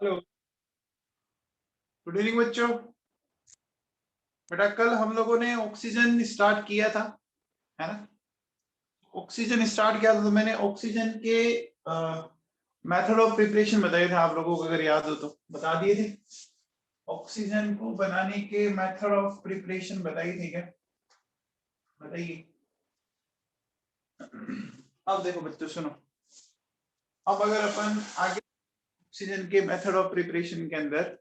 Hello. Good evening बच्चों। बेटा कल हम लोगों ने ऑक्सीजन स्टार्ट किया था, है ना। ऑक्सीजन स्टार्ट किया था तो मैंने ऑक्सीजन के मेथड ऑफ प्रिपरेशन बताए थे आप लोगों को, अगर याद हो तो बता दिए थे। ऑक्सीजन को बनाने के मेथड ऑफ प्रिपरेशन बताई थी क्या? बताइए। अब देखो बच्चों सुनो। अब अगर अपन आगे ऑक्सीजन के मेथड ऑफ प्रिपरेशन के अंदर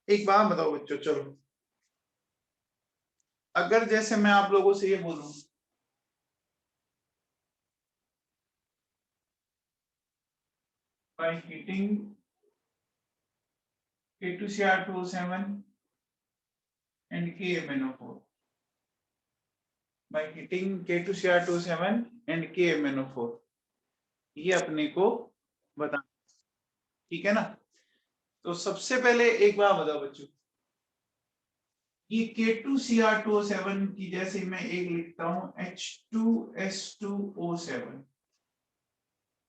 एक बात बताओ बच्चों, चलो अगर जैसे मैं आप लोगों से ये बोलूं by heating K2Cr2O7 and KMnO4 by heating K2Cr2O7 and KMnO4, ये अपने को बता, ठीक है ना। तो सबसे पहले एक बात बताओ बच्चों, ये K2Cr2O7 की जैसे मैं एक लिखता हूं H2S2O7,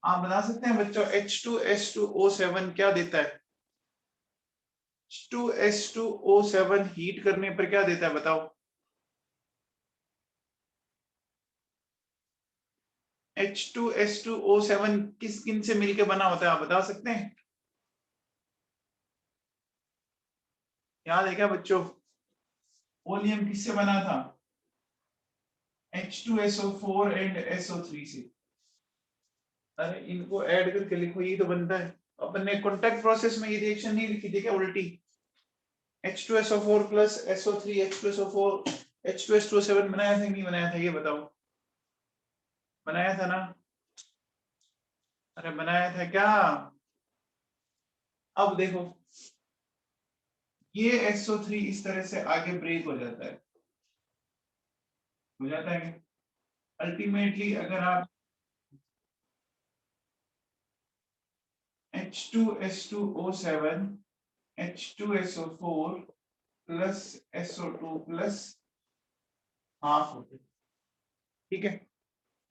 आप बता सकते हैं बच्चों H2S2O7 क्या देता है? H2S2O7 हीट करने पर क्या देता है बताओ? H2S2O7 किस किन से मिलके बना होता है, आप बता सकते हैं? याद है क्या बच्चों? ओलियम किससे बना था? H2SO4 एंड SO3 से। अरे इनको ऐड करके लिखो, ये तो बनता है। अपन ने कॉन्टैक्ट प्रोसेस में ये रिएक्शन नहीं लिखी थी क्या उल्टी? H2SO4 plus SO3 H2SO4 H2S2O7 बनाया था नहीं बनाया था, ये बताओ। बनाया था ना? अरे बनाया था क्या? अब देखो ये SO3 इस तरह से आगे ब्रेक हो जाता है, हो जाता है। अल्टीमेटली अगर आप H2S2O7 H2SO4 plus SO2 plus half होते, ठीक है,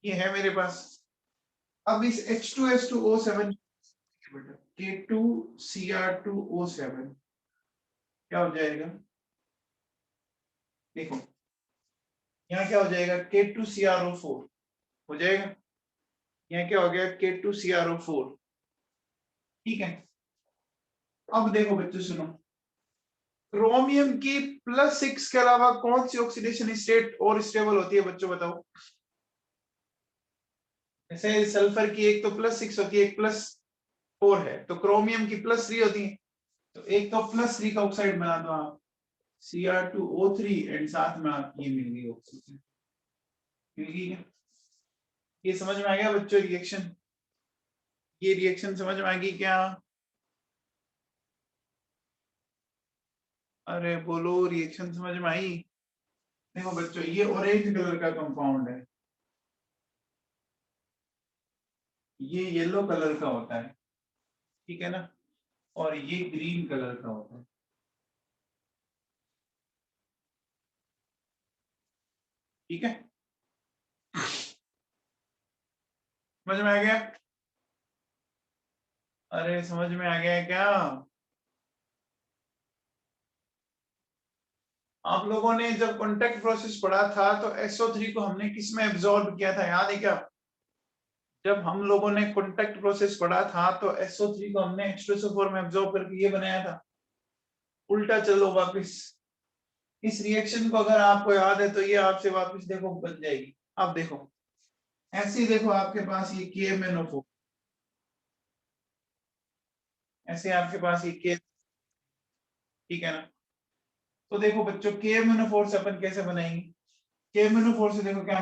ये है मेरे पास। अब इस H2S2O7 K2Cr2O7 क्या हो जाएगा? देखो यहाँ क्या हो जाएगा, K2CrO4 हो जाएगा। यहाँ क्या हो गया, K2CrO4, ठीक है। अब देखो बच्चों सुनो, क्रोमियम की +6 के अलावा कौन सी ऑक्सीडेशन स्टेट और स्टेबल होती है बच्चों बताओ? जैसे सल्फर की एक तो +6 होती है, एक +4 है, तो क्रोमियम की +3 होती है। तो एक तो +3 का ऑक्साइड बना दो आप, Cr2O3, एंड साथ में आप ये मिल गई ऑक्सीजन, मिल गई क्या? ये समझ में आ गया बच्चों रिएक्शन? ये रिएक्शन समझ में आ गई क्या? अरे बोलो, रिएक्शन समझ में आई? देखो बच्चों ये ऑरेंज कलर का कंपाउंड है, ये येलो कलर का होता है, ठीक है ना, और ये ग्रीन कलर का होता है, ठीक है। समझ में आ गया? अरे समझ में आ गया है क्या? आप लोगों ने जब कॉन्टैक्ट प्रोसेस पढ़ा था तो SO3 को हमने किस में एब्जॉर्ब किया था, याद है क्या? जब हम लोगों ने कॉन्टैक्ट प्रोसेस पढ़ा था तो SO3 को हमने H2SO4 में एब्जॉर्ब करके ये बनाया था। उल्टा चलो वापस, इस रिएक्शन को अगर आपको याद है तो ये आपसे वापस देखो बन जाएगी। अब देखो ऐसे ही देखो, आपके पास ये KMnO4, ऐसे आपके पास ये K, ठीक है ना। तो देखो बच्चों KMnO4 से अपन कैसे बनाएंगे? KMnO4 से देखो क्या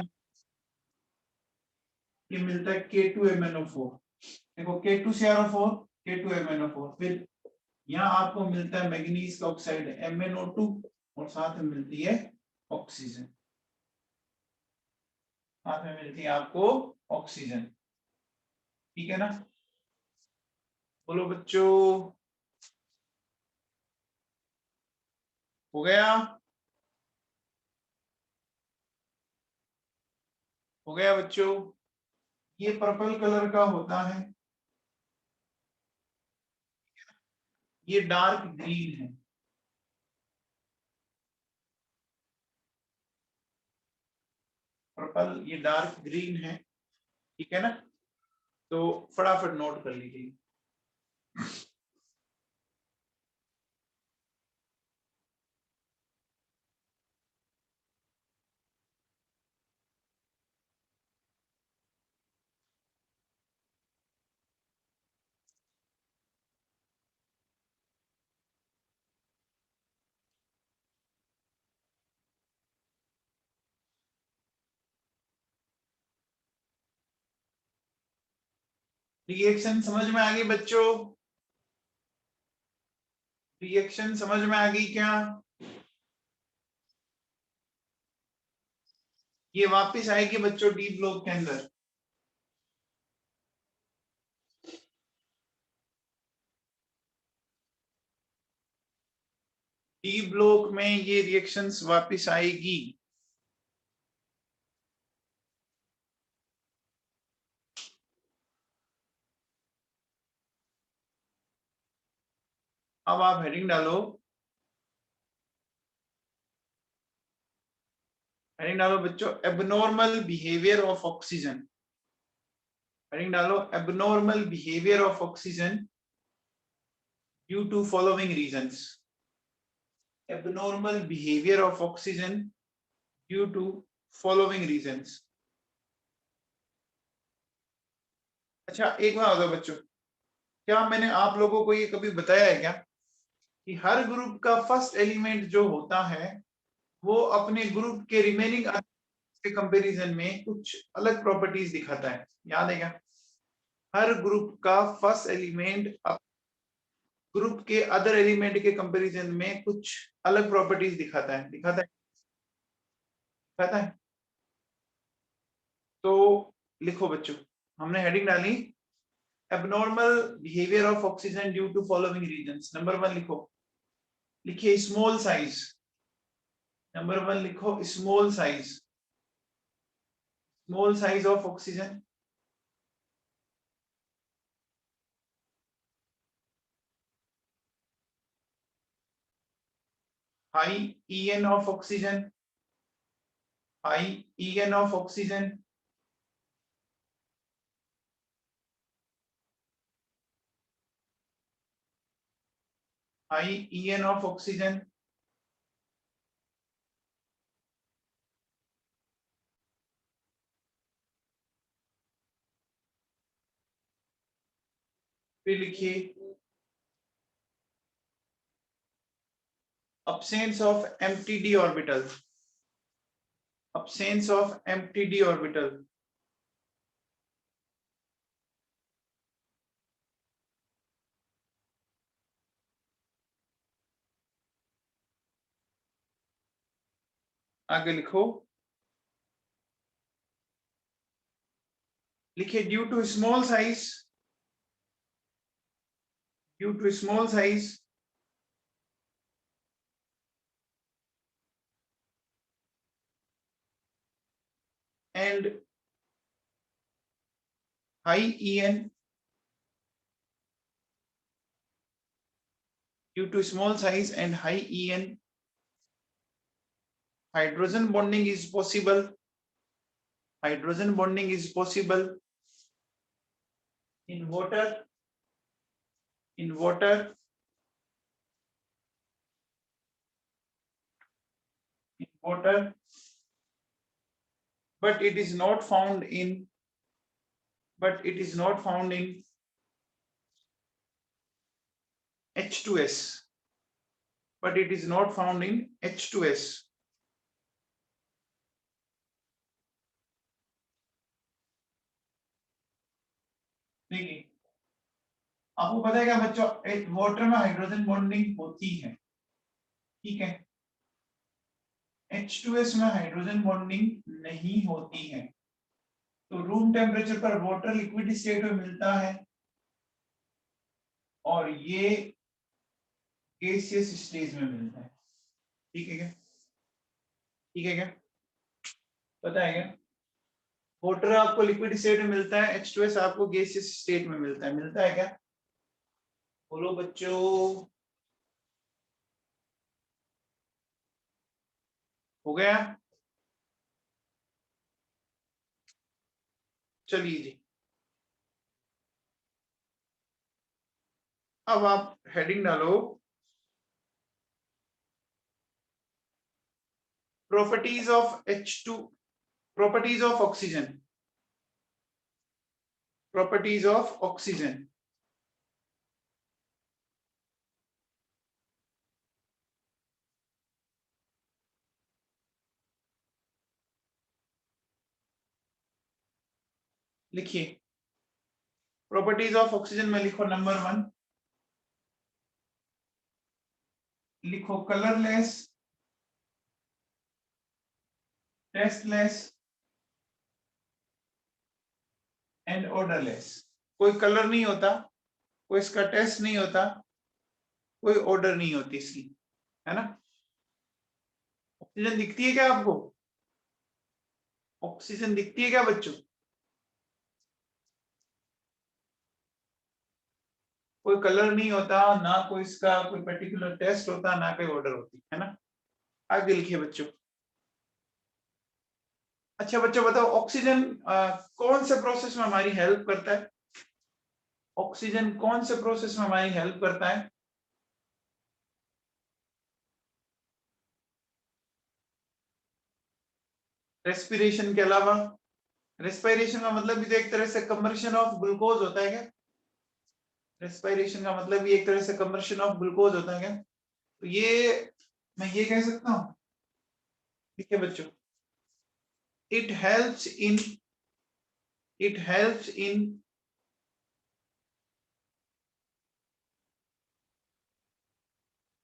ये मिलता है, K2MnO4। देखो K2CrO4 K2MnO4, फिर यहाँ आपको मिलता है मैग्नीज का ऑक्साइड MnO2, और साथ में मिलती है ऑक्सीजन, साथ में मिलती है आपको ऑक्सीजन, ठीक है ना। बोलो बच्चों, हो गया? हो गया बच्चों? ये पर्पल कलर का होता है, ये डार्क ग्रीन है। पर्पल ये डार्क ग्रीन है, ठीक है ना? तो फटाफट नोट कर लीजिए। रिएक्शन समझ में आ गई बच्चों? रिएक्शन समझ में आ गई क्या? ये वापस आएगी बच्चों डी ब्लॉक के अंदर। डी ब्लॉक में ये रिएक्शंस वापस आएगी। अब आप हेडिंग डालो, हेडिंग डालो बच्चों, abnormal behaviour of oxygen. Heading डालो, abnormal behaviour of oxygen due to following reasons. Abnormal behaviour of oxygen due to following reasons. अच्छा एक बात बताओ बच्चों, क्या मैंने आप लोगों को ये कभी बताया है क्या कि हर ग्रुप का फर्स्ट एलिमेंट जो होता है वो अपने ग्रुप के रिमेनिंग के कंपैरिजन में कुछ अलग प्रॉपर्टीज दिखाता है? याद है क्या? हर ग्रुप का फर्स्ट एलिमेंट ग्रुप के अदर एलिमेंट के कंपैरिजन में कुछ अलग प्रॉपर्टीज दिखाता है, दिखाता है, दिखाता है। तो लिखो बच्चों, हमने हेडिंग डाली abnormal behaviour of oxygen due to following reasons. Number 1 लिखो, लिखिए स्मॉल साइज। नंबर 1 लिखो small size, small size of oxygen. High EN of oxygen, high EN of oxygen. High EN of oxygen. फिर लिखिए absence of empty d orbital, absence of empty d orbital। आगे लिखो, लिखिए due to small size, due to small size and high EN, due to small size and high EN, hydrogen bonding is possible, hydrogen bonding is possible in water, in water, in water, but it is not found in, but it is not found in H2S, but it is not found in H2S। देखिए आपको पता है क्या बच्चों, water में hydrogen bonding होती है, ठीक है, H2S में हाइड्रोजन बॉन्डिंग नहीं होती है। तो रूम टेम्परेचर पर वाटर लिक्विड स्टेट में मिलता है और ये गैसियस स्टेज में मिलता है, ठीक है क्या? ठीक है क्या? पता है क्या? वाटर आपको लिक्विड स्टेट में मिलता है, H2S आपको गैसियस स्टेट में मिलता है क्या? बोलो बच्चों, हो गया? चलिए जी, अब आप हेडिंग डालो, properties of H2, properties of oxygen, properties of oxygen. लिखिए प्रॉपर्टीज ऑफ ऑक्सीजन में, लिखो नंबर 1, लिखो कलरलेस, टेस्टलेस एंड ऑर्डरलेस। कोई कलर नहीं होता, कोई इसका टेस्ट नहीं होता, कोई ऑर्डर नहीं होती इसकी, है ना? ऑक्सीजन दिखती है क्या आपको? ऑक्सीजन दिखती है क्या बच्चों? कोई कलर नहीं होता, ना कोई इसका कोई पर्टिकुलर टेस्ट होता, ना कोई ऑर्डर होती, है ना? आगे लिखिए बच्चों। अच्छा बच्चों बताओ, ऑक्सीजन कौन से प्रोसेस में हमारी हेल्प करता है? ऑक्सीजन कौन से प्रोसेस में हमारी हेल्प करता है? रेस्पिरेशन के अलावा? रेस्पिरेशन का मतलब भी तो एक तरह से कंबर्शन ऑफ ग्लूकोज होता है क्या? रेस्पिरेशन का मतलब भी एक तरह से कंबर्शन ऑफ ग्लूकोज होता है क्या? तो ये मैं ये कह सकता हूँ, ठीक है बच्चों, it helps in, it helps in,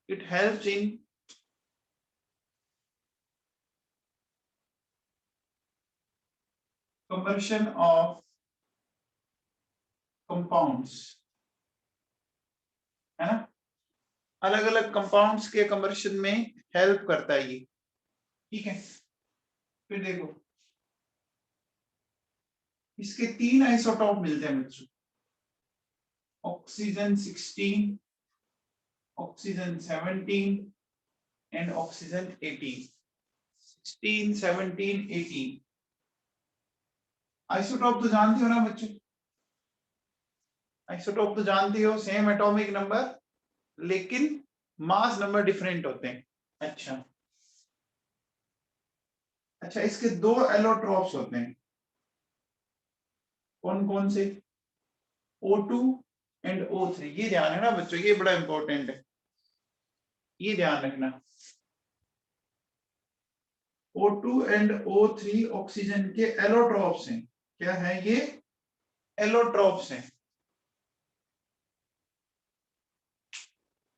it helps in combustion of compounds, है ना? अलग अलग कंपाउंड्स के कंबर्शन में हेल्प करता है ये, ठीक है? फिर देखो, इसके 3 आइसोटॉप मिलते हैं बच्चों, oxygen 16, oxygen 17 and oxygen 18। 16, 17, 18 isotope तो जानते हो ना बच्चों? आइसोटॉप तो जानते हो, सेम एटॉमिक नंबर लेकिन मास नंबर डिफरेंट होते हैं। अच्छा अच्छा, इसके 2 एलोट्रॉप्स होते हैं, कौन कौन से? O2 and O3। ये ध्यान है ना बच्चों, ये बड़ा इंपॉर्टेंट है, ये ध्यान रखना। O2 एंड O3 ऑक्सीजन के एलोट्रॉप्स हैं। क्या है ये? एलोट्रॉप्स हैं,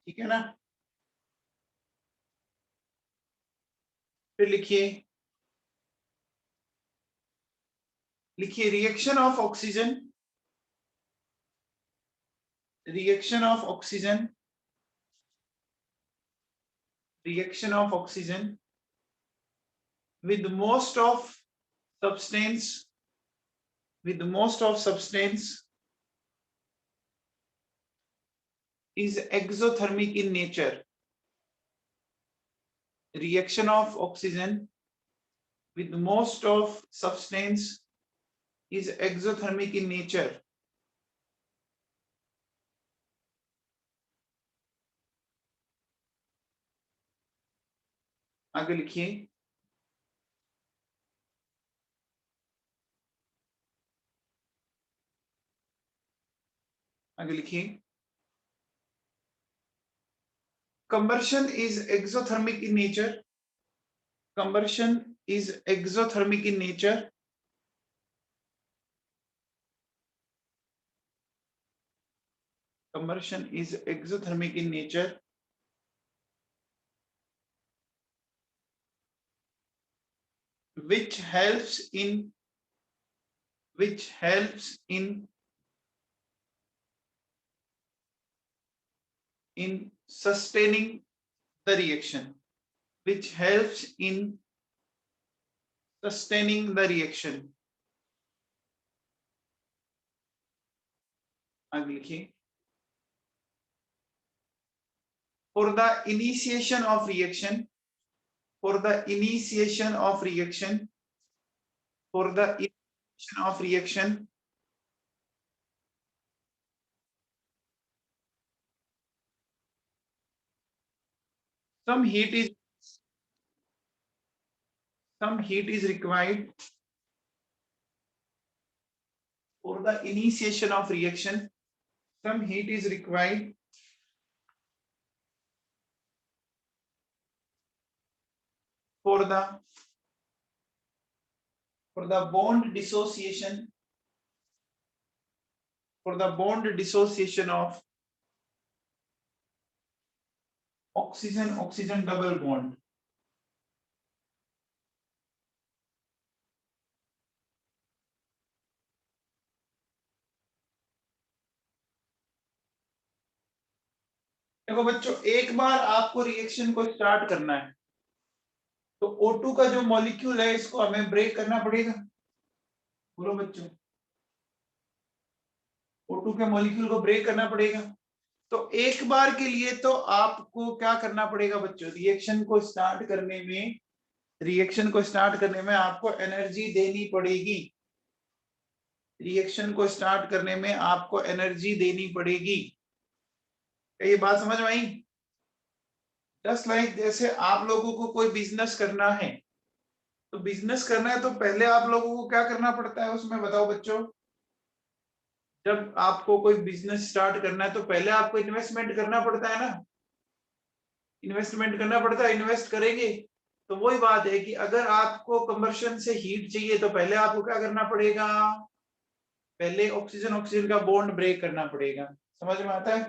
ठीक है ना? फिर लिखिए, लिखिए reaction of oxygen, reaction of oxygen, reaction of oxygen with most of substance, with most of substance is exothermic in nature. Reaction of oxygen with most of substance is exothermic in nature. आगे लिखिए, आगे लिखिए, combustion is exothermic in nature, combustion is exothermic in nature, combustion is exothermic in nature, which helps in, which helps in sustaining the reaction, which helps in sustaining the reaction. आगे लिखिए, for the initiation of reaction, for the initiation of reaction, for the initiation of reaction, some heat is required for the initiation of reaction, some heat is required for the bond dissociation, for the bond dissociation of oxygen oxygen double bond. देखो बच्चों, एक बार आपको reaction को start करना है तो O2 का जो मॉलिक्यूल है इसको हमें ब्रेक करना पड़ेगा। बोलो बच्चों, O2 के मॉलिक्यूल को ब्रेक करना पड़ेगा। तो एक बार के लिए तो आपको क्या करना पड़ेगा बच्चों, रिएक्शन को स्टार्ट करने में आपको एनर्जी देनी पड़ेगी। रिएक्शन को स्टार्ट करने में आपको एनर्जी देनी पड़ेगी। ये बात समझ में आई? जस्ट लाइक जैसे आप लोगों को कोई बिजनेस करना है, तो बिजनेस करना है तो पहले आप लोगों को क्या करना पड़ता है उसमें, बताओ बच्चों। जब आपको कोई बिजनेस स्टार्ट करना है तो पहले आपको इन्वेस्टमेंट करना पड़ता है ना, इन्वेस्टमेंट करना पड़ता है, इन्वेस्ट करेंगे। तो वही बात है कि अगर आपको कंबर्शन से हीट चाहिए तो पहले आपको क्या करना पड़ेगा, पहले ऑक्सीजन ऑक्सीजन का बॉन्ड ब्रेक करना पड़ेगा। समझ में आता है?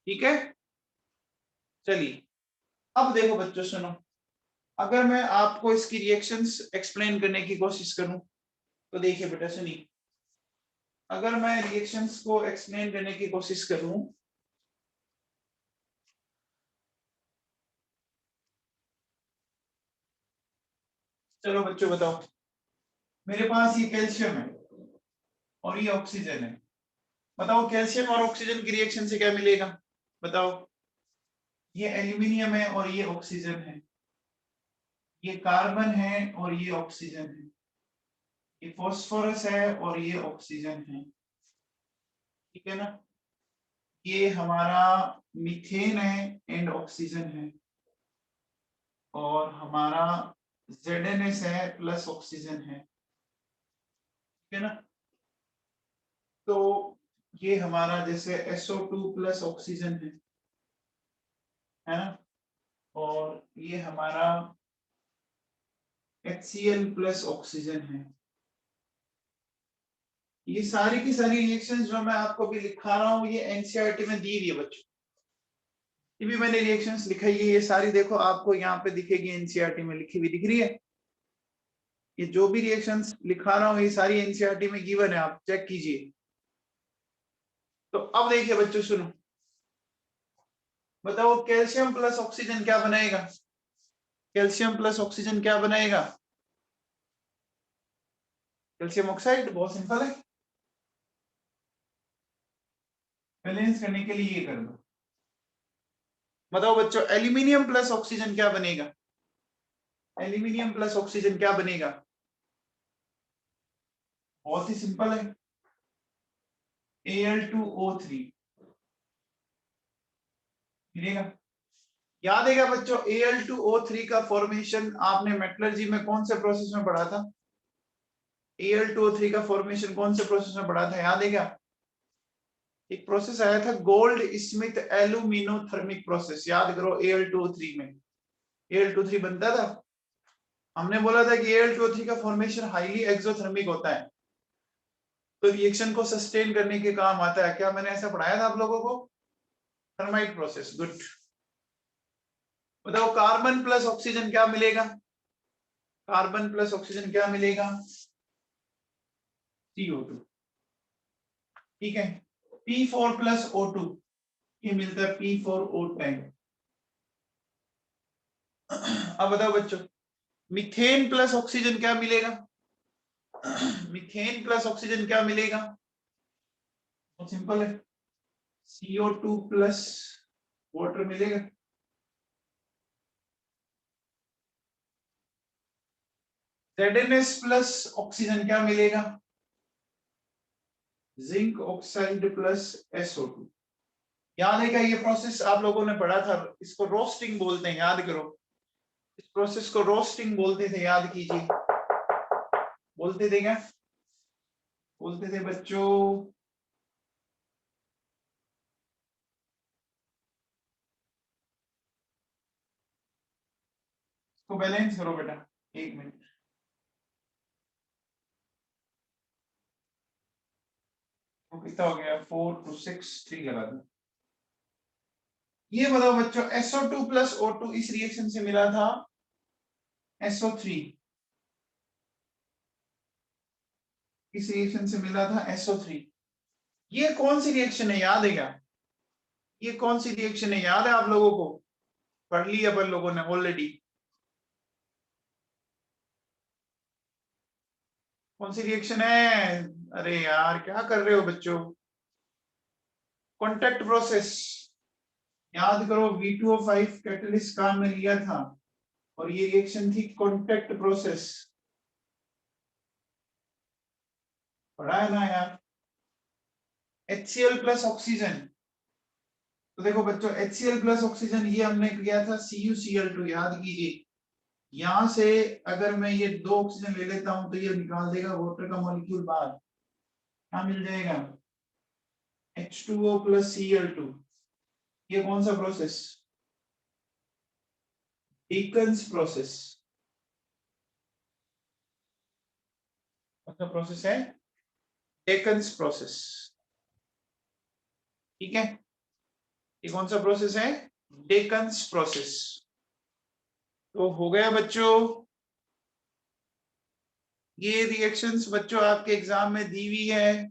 ठीक है, चलिए अब देखो बच्चों सुनो, अगर मैं आपको इसकी रिएक्शंस एक्सप्लेन करने की कोशिश करूं तो देखिए बेटा सुनिए, अगर मैं रिएक्शंस को एक्सप्लेन करने की कोशिश करूं, चलो बच्चों बताओ, मेरे पास ये कैल्शियम है और ये ऑक्सीजन है। बताओ कैल्शियम और ऑक्सीजन की रिएक्शन से क्या मिलेगा, बताओ। ये एल्यूमिनियम है और ये ऑक्सीजन है, ये कार्बन है और ये ऑक्सीजन है, ये फॉस्फोरस है और ये ऑक्सीजन है। ठीक है ना, ये हमारा मीथेन है एंड ऑक्सीजन है, और हमारा ZnS है प्लस ऑक्सीजन है। ठीक है ना, तो ये हमारा जैसे SO2 प्लस ऑक्सीजन है ना, और ये हमारा HCl प्लस ऑक्सीजन है। ये सारी की सारी रिएक्शंस जो मैं आपको अभी लिखा रहा हूँ ये एनसीईआरटी में दी हुई है बच्चों। ये भी मैंने रिएक्शंस लिखाई है, ये सारी देखो आपको यहाँ पे दिखेगी, एनसीईआरटी में लिखी हुई दिख रही है। ये जो भी रिएक्शंस लिखा रहा हूँ ये सारी एनसीईआरटी में गिवन है, आप चेक कीजिए। तो अब देखिए बच्चों सुनो, बताओ कैल्शियम प्लस ऑक्सीजन क्या बनाएगा, कैल्शियम प्लस ऑक्सीजन क्या बनाएगा, कैल्शियम ऑक्साइड। बहुत सिंपल है, बैलेंस करने के लिए ये कर दो। बताओ बच्चों एल्यूमिनियम प्लस ऑक्सीजन क्या बनेगा, एल्यूमिनियम प्लस ऑक्सीजन क्या बनेगा, बहुत ही सिंपल है, Al2O3 मिलेगा। याद है क्या बच्चों, Al2O3 का फॉर्मेशन आपने मेटलर्जी में कौन से प्रोसेस में पढ़ा था, Al2O3 का फॉर्मेशन कौन से प्रोसेस में पढ़ा था, याद है क्या? एक प्रोसेस आया था गोल्ड स्मिथ एल्यूमिनोथर्मिक प्रोसेस, याद करो। Al2O3 में Al2O3 बनता था, हमने बोला था कि Al2O3 का फॉर्मेशन हाईली एक्सोथर्मिक होता है, तो रिएक्शन को सस्टेन करने के काम आता है। क्या मैंने ऐसा पढ़ाया था आप लोगों को? Thermite process, good. बताओ कार्बन प्लस ऑक्सीजन क्या मिलेगा, कार्बन प्लस ऑक्सीजन क्या मिलेगा, CO2। ठीक है, P4 प्लस O2 ये मिलता है P4O10। अब बताओ बच्चों मीथेन प्लस ऑक्सीजन क्या मिलेगा, मीथेन प्लस ऑक्सीजन क्या मिलेगा? बहुत सिंपल है, CO2 प्लस वाटर मिलेगा। ZnS प्लस ऑक्सीजन क्या मिलेगा? Zinc oxide plus SO2। याद है क्या ये प्रोसेस आप लोगों ने पढ़ा था? इसको रोस्टिंग बोलते हैं, याद करो। इस प्रोसेस को रोस्टिंग बोलते थे, याद कीजिए। बोलते थे क्या? बोलते थे बच्चों। इसको बैलेंस करो बेटा, 1 मिनट। तो कितना हो गया? 4 2 6 3 लगा दो। ये बताओ बच्चों, SO2 प्लस O2 इस रिएक्शन से मिला था SO3। इस रिएक्शन से मिला था SO3। ये कौन सी रिएक्शन है, याद है क्या? ये कौन सी रिएक्शन है, याद है आप लोगों को? पढ़ ली अपन लोगों ने ऑलरेडी। कौन सी रिएक्शन है? अरे यार क्या कर रहे हो बच्चों? Contact process. याद करो, V2O5 कैटलिस्ट काम में लिया था और ये रिएक्शन थी कॉन्टैक्ट प्रोसेस। पढ़ा है ना यार? HCl plus oxygen. तो देखो बच्चों, HCl प्लस ऑक्सीजन ये हमने किया था CuCl2, याद कीजिए। यहां से अगर मैं ये 2 ऑक्सीजन ले लेता हूं तो ये निकाल देगा वाटर का मॉलिक्यूल बाहर। क्या मिल जाएगा? H2O plus Cl2। ये कौन सा प्रोसेस? Deacons process. कौन सा प्रोसेस है? डेकन्स प्रोसेस। ठीक है, ये कौन सा प्रोसेस है? डेकन्स प्रोसेस। तो हो गया बच्चों। ये रिएक्शंस बच्चों आपके एग्जाम में दी हुई है।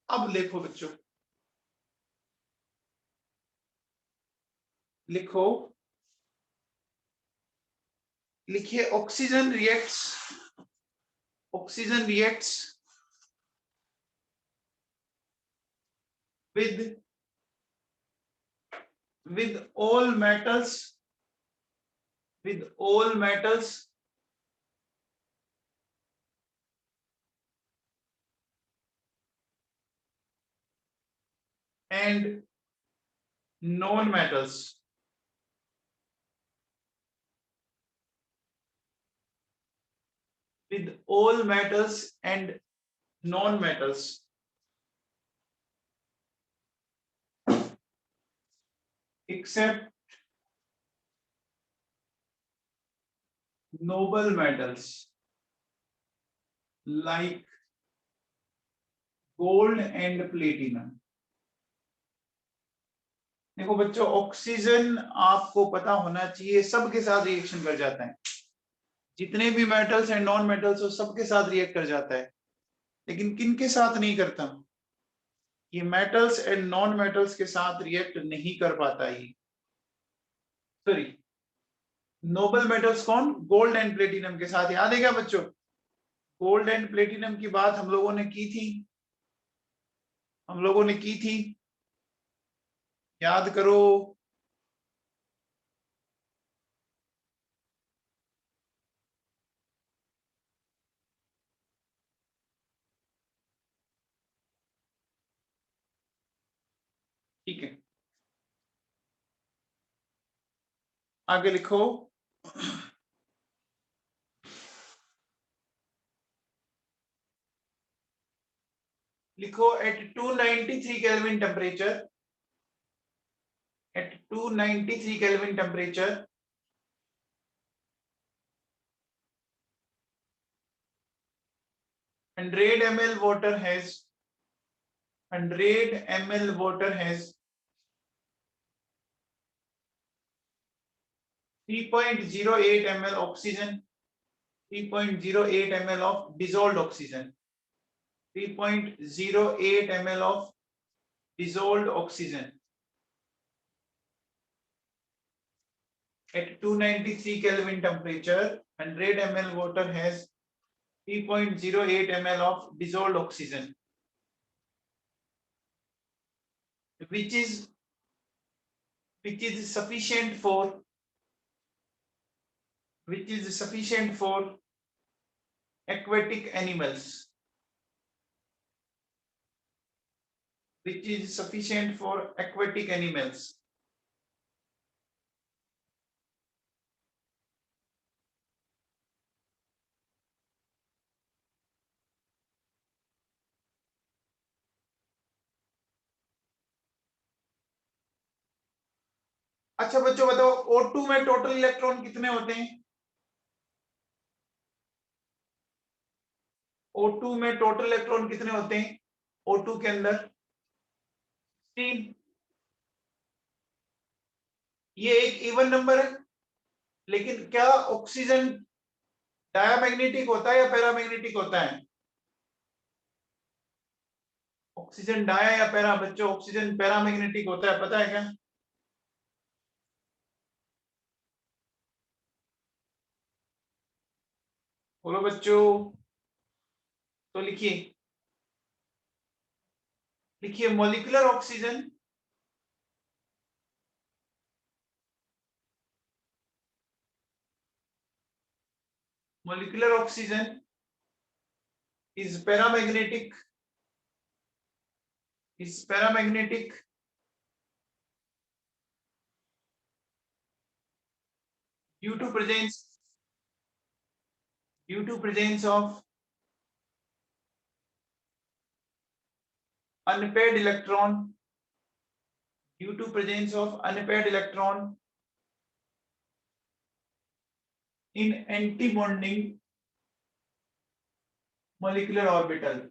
अब लिखो बच्चों, लिखो, लिखिए oxygen reacts with with all metals with all metals and non metals with all metals and non metals except noble metals like gold and platinum। देखो बच्चों, ऑक्सीजन आपको पता होना चाहिए सबके साथ रिएक्शन कर जाता है। जितने भी मेटल्स एंड नॉन मेटल्स हो सबके साथ रिएक्ट कर जाता है, लेकिन किन के साथ नहीं करता? ये मेटल्स एंड नॉन मेटल्स के साथ रिएक्ट नहीं कर पाता ये। सॉरी, नोबल मेटल्स कौन? गोल्ड एंड प्लेटिनम के साथ। याद है क्या बच्चों? गोल्ड एंड प्लेटिनम की बात हम लोगों ने की थी, हम लोगों ने की थी, याद करो। ठीक है, आगे लिखो। लिखो at 293 kelvin temperature, at 293 kelvin temperature 100 ml water has 100 ml water has 3.08 ml oxygen, 3.08 ml of dissolved oxygen। 3.08 ml of dissolved oxygen at 293 Kelvin temperature. 100 ml water has 3.08 ml of dissolved oxygen, which is sufficient for aquatic animals, which is sufficient for aquatic animals. अच्छा बच्चों बताओ, O2 में total electron कितने होते हैं? O2 में total electron कितने होते हैं? O2 के अंदर 3। ये एक इवन नंबर है, लेकिन क्या ऑक्सीजन डायमैग्नेटिक होता है या पैरामैग्नेटिक होता है? ऑक्सीजन डाया या पैरा? बच्चों ऑक्सीजन पैरामैग्नेटिक होता है, पता है क्या? बोलो बच्चों, तो लिखिए molecular oxygen is paramagnetic due to presence of unpaired electron in anti-bonding molecular orbital.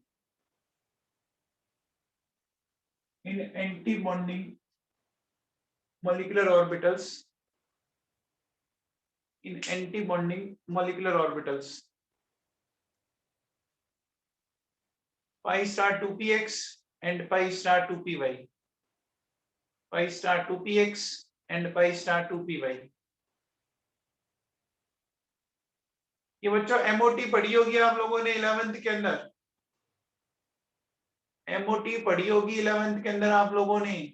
In anti-bonding molecular orbitals. Pi star 2px and pi star 2py. Pi star 2px and pi star 2py. ये बच्चों MOT पढ़ी होगी आप लोगों ने 11th के अंदर। MOT पढ़ी होगी 11th के अंदर आप लोगों ने।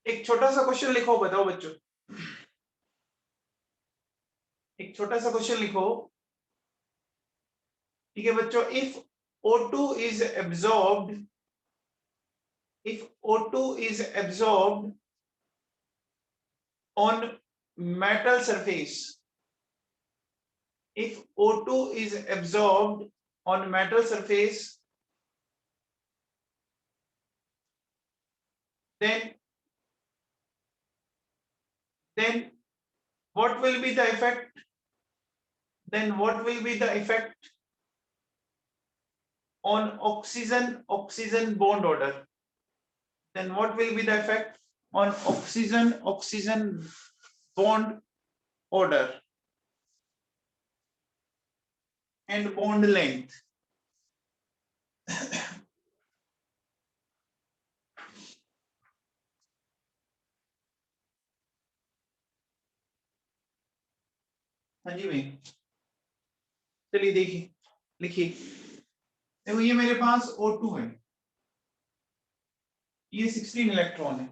एक छोटा सा क्वेश्चन लिखो, बताओ बच्चों, एक छोटा सा क्वेश्चन लिखो। ठीक है बच्चों, if O2 is absorbed on metal surface, if O2 is absorbed on metal surface, then what will be the effect? On oxygen bond order? Then what will be the effect on oxygen bond order and bond length? हाँ जी भाई, चलिए देखिए, लिखिए। देखो ये मेरे पास O2 है, ये 16 इलेक्ट्रॉन है।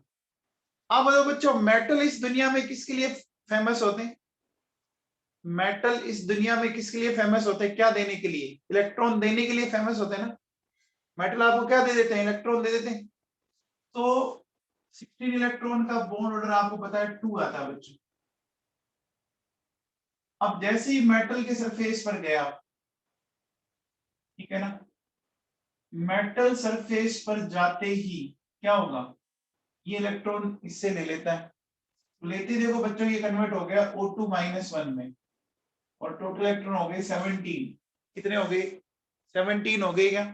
आप बताओ बच्चों, मेटल इस दुनिया में किसके लिए फेमस होते हैं? मेटल इस दुनिया में किसके लिए फेमस होते हैं? क्या देने के लिए? इलेक्ट्रॉन देने के लिए फेमस होते हैं ना। मेटल आपको क्या दे देते हैं? इलेक्ट्रॉन दे देते हैं। तो 16 इलेक्ट्रॉन का बॉन्ड ऑर्डर आपको पता है 2 आता है बच्चों। अब जैसे ही मेटल के सरफेस पर गया, ठीक है ना, मेटल सरफेस पर जाते ही क्या होगा? ये इलेक्ट्रॉन इससे ले लेता है, लेते देखो बच्चों ये कन्वर्ट हो गया O2 -1 में, और टोटल इलेक्ट्रॉन हो गए 17। कितने हो गए? 17 हो गए क्या?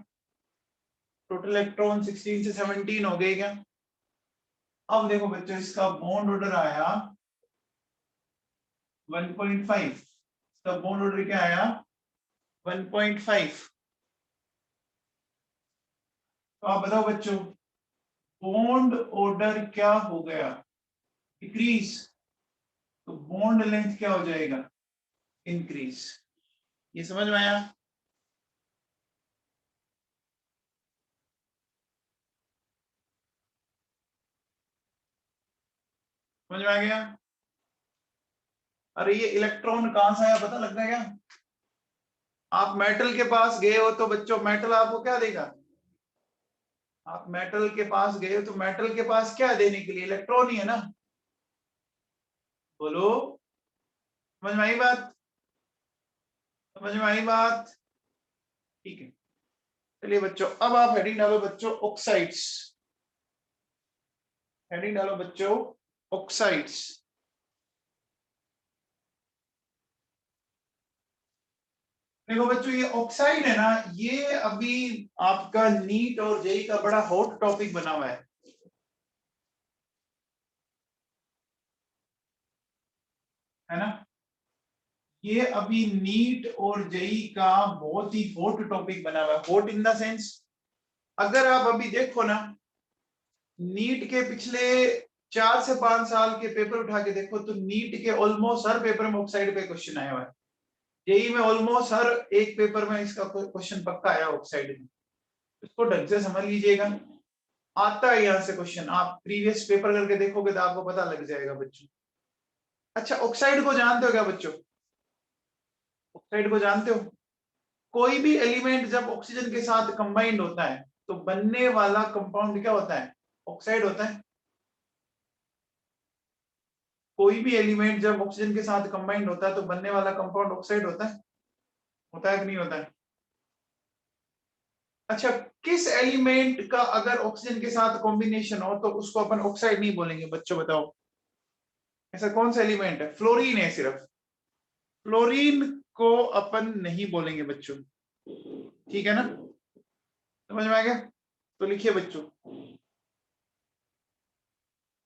टोटल इलेक्ट्रॉन 16 से 17 हो गए क्या? अब देखो बच्चों, इसका बॉन्ड ऑर्डर आया 1.5, इसका बॉन्ड ऑर्डर क्या आया 1.5। तो आप बताओ बच्चों, बॉन्ड ऑर्डर क्या हो गया, डिक्रीज, तो बॉन्ड लेंथ क्या हो जाएगा, इंक्रीज। ये समझ में आया? समझ में आ गया? अरे ये इलेक्ट्रॉन कहां से आया पता लग रहा है क्या? आप मेटल के पास गए हो तो बच्चों मेटल आपको क्या देगा, आप मेटल के पास गए हो तो मेटल के पास क्या देने के लिए, इलेक्ट्रॉन ही है ना। बोलो, समझ में आई बात? समझ में आई बात? ठीक है, चलिए बच्चों, अब आप हेडिंग डालो बच्चों ऑक्साइड्स, हेडिंग डालो बच्चों ऑक्साइड्स। देखो बच्चों, ये ऑक्साइड है ना, ये अभी आपका नीट और जेई का बड़ा हॉट टॉपिक बना हुआ है ना। ये अभी नीट और जेई का बहुत ही हॉट टॉपिक बना हुआ है। हॉट इन द सेंस, अगर आप अभी देखो ना, नीट के पिछले 4 से 5 साल के पेपर उठा के देखो तो नीट के ऑलमोस्ट हर पेपर में ऑक्साइड पे क्वेश्चन आया हुआ है। जेई में ऑलमोस्ट हर एक पेपर में इसका क्वेश्चन पक्का आया ऑक्साइड में। इसको ढंग से समझ लीजिएगा, आता है यहाँ से क्वेश्चन, आप प्रीवियस पेपर करके देखोगे तो आपको पता लग जाएगा बच्चों। अच्छा, ऑक्साइड को जानते हो क्या बच्चों, ऑक्साइड को जानते हो? कोई भी एलिमेंट जब ऑक्सीजन के साथ कंबाइंड होता है तो बनने वाला कंपाउंड क्या होता है, ऑक्साइड होता है। कोई भी एलिमेंट जब ऑक्सीजन के साथ कंबाइंड होता है तो बनने वाला कंपाउंड ऑक्साइड होता है कि नहीं होता है? अच्छा, किस एलिमेंट का अगर ऑक्सीजन के साथ कॉम्बिनेशन हो तो उसको अपन ऑक्साइड नहीं बोलेंगे बच्चों, बताओ ऐसा कौन सा एलिमेंट है? फ्लोरीन है सिर्फ, फ्लोरीन को अपन नहीं बोलेंगे बच्चों, ठीक है ना, समझ में आ गया? तो लिखिए बच्चों,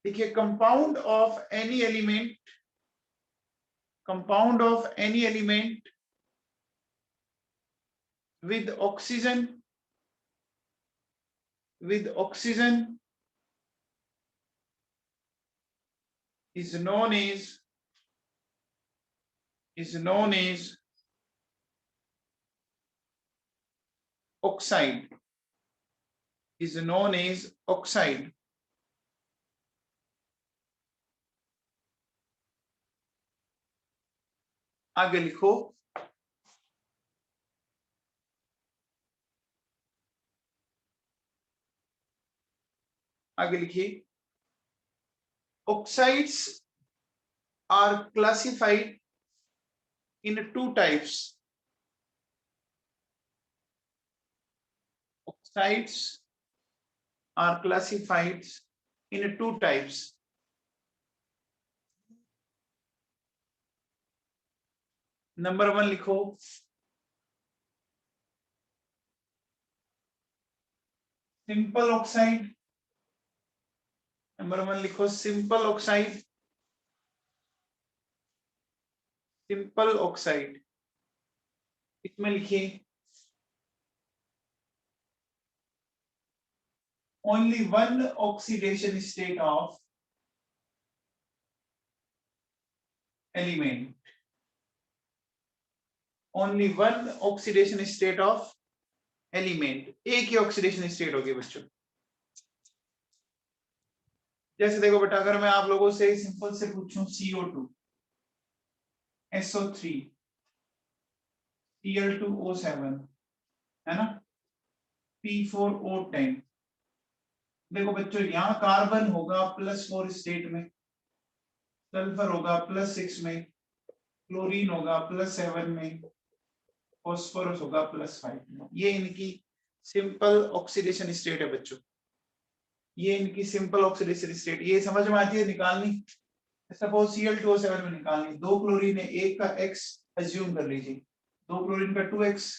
देखिए compound of any element, compound of any element with oxygen is known as oxide, is known as oxide। आगे लिखो, आगे लिखिए, oxides are classified in two types, oxides are classified in two types। Number 1 लिखो, simple oxide, number 1 लिखो simple oxide, simple oxide. इसमें लिखिए only one oxidation state of element, only one oxidation state of element, एक ही oxidation state होगी बच्चों। जैसे देखो बेटा, अगर मैं आप लोगों से सिंपल से पूछूं CO2, SO3, Cl2O7, है ना, P4O10। देखो बच्चों, यहाँ कार्बन होगा +4 स्टेट में, सल्फर होगा +6 में, क्लोरीन होगा +7 में, फॉस्फोरस होगा +5 में। ये इनकी सिंपल ऑक्सीडेशन स्टेट है बच्चों, ये इनकी सिंपल ऑक्सीडेशन स्टेट। ये समझ में आती है निकालनी? सपोज Cl2O7 में निकालनी, 2 क्लोरीन है, एक का X अज्यूम कर लीजिए, 2 क्लोरीन का 2X।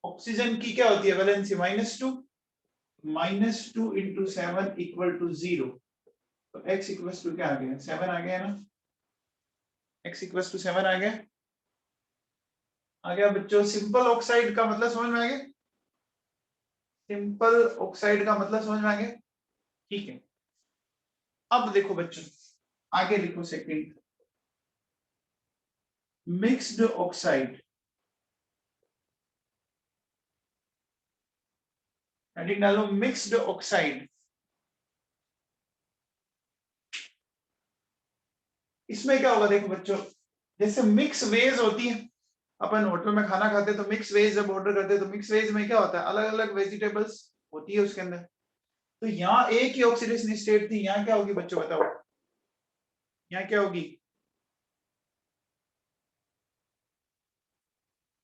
ऑक्सीजन की क्या होती है वैलेंसी, -2, -2 × 7 = 0। तो x इक्वल्स टू क्या आ गया, 7 आ गया ना, x इक्वल्स टू 7 आ गया बच्चों। सिंपल ऑक्साइड का मतलब समझ में आ गया, सिंपल ऑक्साइड का मतलब समझ में आ गया, ठीक है। अब देखो बच्चों आगे लिखो सेकंड, मिक्स्ड ऑक्साइड, हेडिंग डालो मिक्स्ड ऑक्साइड। इसमें क्या होगा देखो बच्चों, जैसे मिक्स वेज होती है, अपन होटल में खाना खाते हैं तो मिक्स वेज जब ऑर्डर करते हैं तो मिक्स वेज में क्या होता है, अलग अलग वेजिटेबल्स होती है उसके अंदर। तो यहाँ एक ही ऑक्सीडेशन स्टेट थी, यहाँ क्या होगी बच्चों बताओ, यहाँ क्या होगी,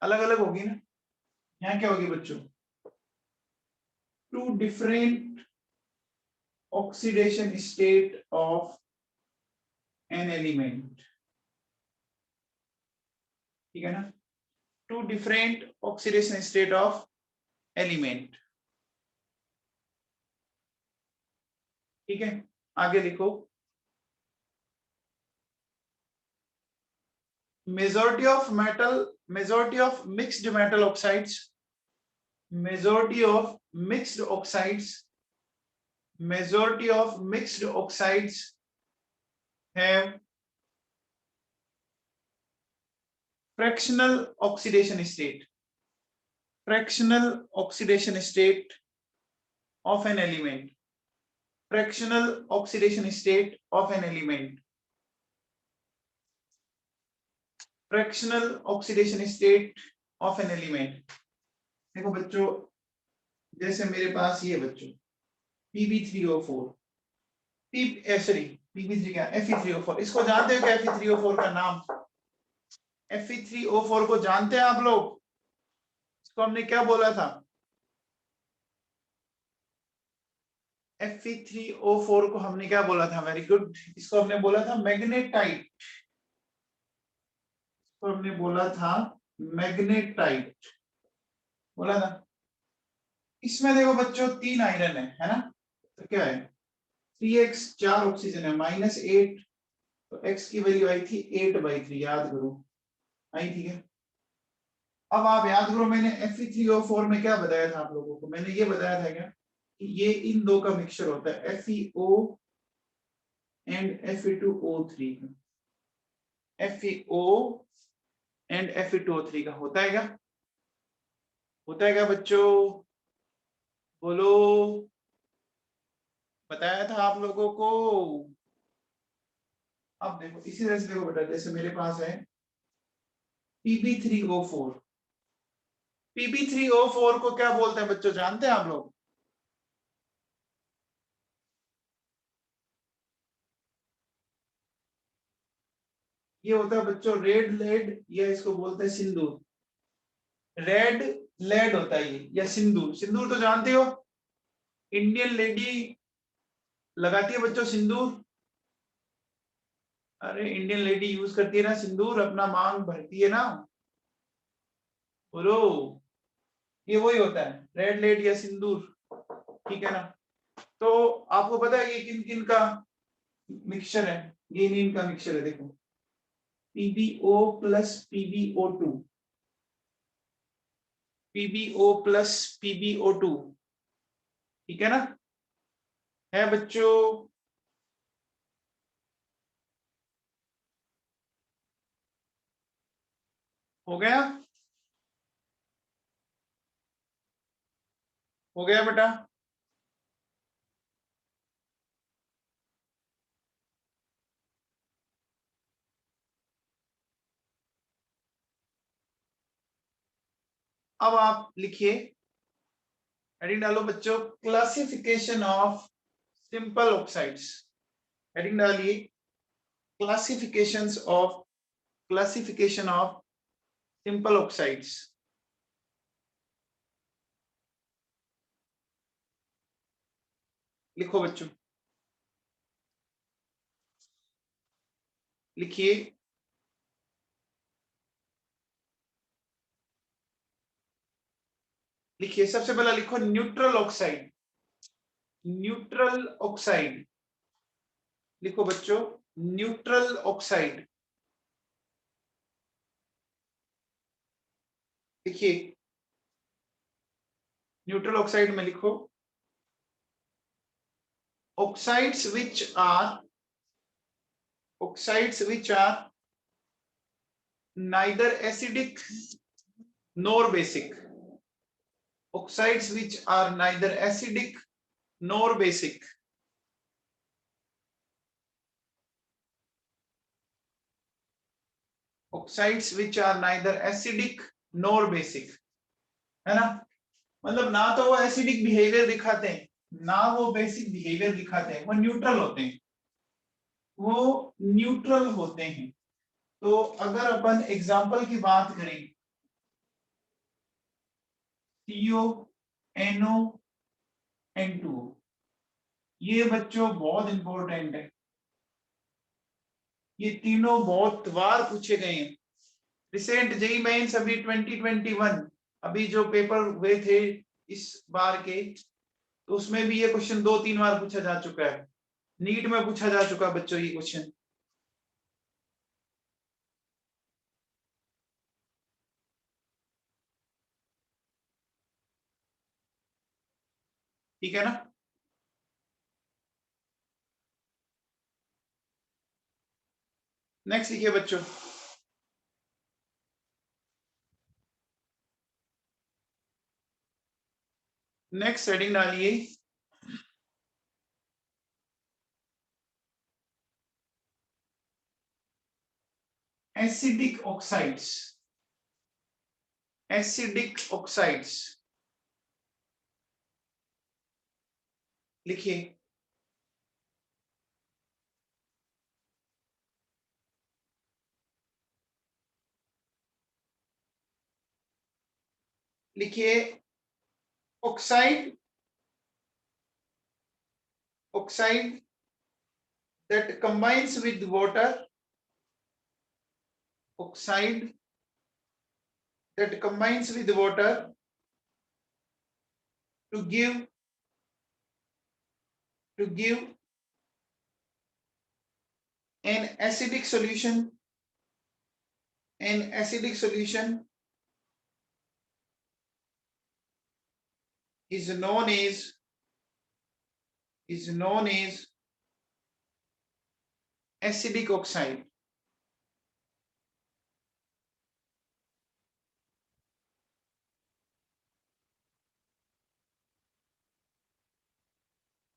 अलग अलग होगी ना। यहाँ क्या होगी बच्चों, two different oxidation state of an element, ठीक है ना, two different oxidation state of element, ठीक है। आगे लिखो, majority of mixed metal oxides, majority of mixed oxides have fractional oxidation state of an element, fractional oxidation state of an element, fractional oxidation state of an element। देखो बच्चों, जैसे मेरे पास ये बच्चों Pb3O4, Pb3 क्या, Fe3O4, इसको जानते हो क्या, Fe3O4 का नाम, Fe3O4 को जानते हैं आप लोग, इसको हमने क्या बोला था, Fe3O4 को हमने क्या बोला था, वेरी गुड, इसको हमने बोला था मैग्नेटाइट, इसको हमने बोला था मैग्नेटाइट, बोला था। इसमें देखो बच्चों 3 आयरन है ना, तो क्या है 3x, 4 ऑक्सीजन है, -8, तो x की वैल्यू आई थी 8/3, याद करो, आई थी क्या। अब आप याद करो मैंने Fe3O4 में क्या बताया था आप लोगों को, मैंने ये बताया था क्या कि ये इन दो का मिक्सचर होता है, FeO एंड Fe2O3 का, FeO एंड Fe2O3 का होता है क्या, होता है क्या बच्चों, बोलो, बताया था आप लोगों को। अब देखो इसी तरह से देखो बेटा, जैसे मेरे पास है Pb3O4, Pb3O4 को क्या बोलते हैं बच्चों, जानते हैं आप लोग, ये होता है बच्चों रेड लेड, या इसको बोलते हैं सिंदूर, रेड लेड होता है ये, या सिंदूर, सिंदूर तो जानते हो, इंडियन लेडी लगाती है बच्चों सिंदूर, अरे इंडियन लेडी यूज करती है ना सिंदूर, अपना मांग भरती है ना, बोलो, ये वही होता है रेड लेड या सिंदूर, ठीक है ना। तो आपको पता है ये किन किन का मिक्सचर है, ये इनका मिक्सचर है, देखो PbO plus PbO2, PbO plus PbO2, ठीक है ना, है बच्चों। हो गया, हो गया बेटा। अब आप लिखिए, हेडिंग डालो बच्चों, classification of simple oxides, heading डालिए, classifications of classification of simple oxides. लिखो बच्चों, लिखिए, लिखिए, सबसे पहला लिखो न्यूट्रल ऑक्साइड, न्यूट्रल ऑक्साइड, लिखो बच्चों, न्यूट्रल ऑक्साइड। देखिए न्यूट्रल ऑक्साइड में लिखो, oxides which are neither acidic nor basic. Oxides which are neither acidic nor basic. Oxides which are neither acidic nor basic, है ना। मतलब ना तो वो एसिडिक बिहेवियर दिखाते हैं, ना वो बेसिक बिहेवियर दिखाते हैं, वो न्यूट्रल होते हैं, वो न्यूट्रल होते हैं। तो अगर अपन एग्जांपल की बात करें, CO, NO, N2, ये बच्चों बहुत इंपॉर्टेंट है, ये तीनों बहुत बार पूछे गए हैं। रिसेंट जेईई मेंस अभी 2021 अभी जो पेपर हुए थे इस बार के, तो उसमें भी ये क्वेश्चन 2-3 बार पूछा जा चुका है। नीट में पूछा जा चुका है बच्चों ये क्वेश्चन। ठीक है ना। नेक्स्ट लिखिए बच्चों, नेक्स्ट हेडिंग डालिए, एसिडिक ऑक्साइड्स। एसिडिक ऑक्साइड्स लिखिए। लिखिए oxide, oxide that combines with water, oxide that combines with water to give an acidic solution, an acidic solution is known as acidic oxide।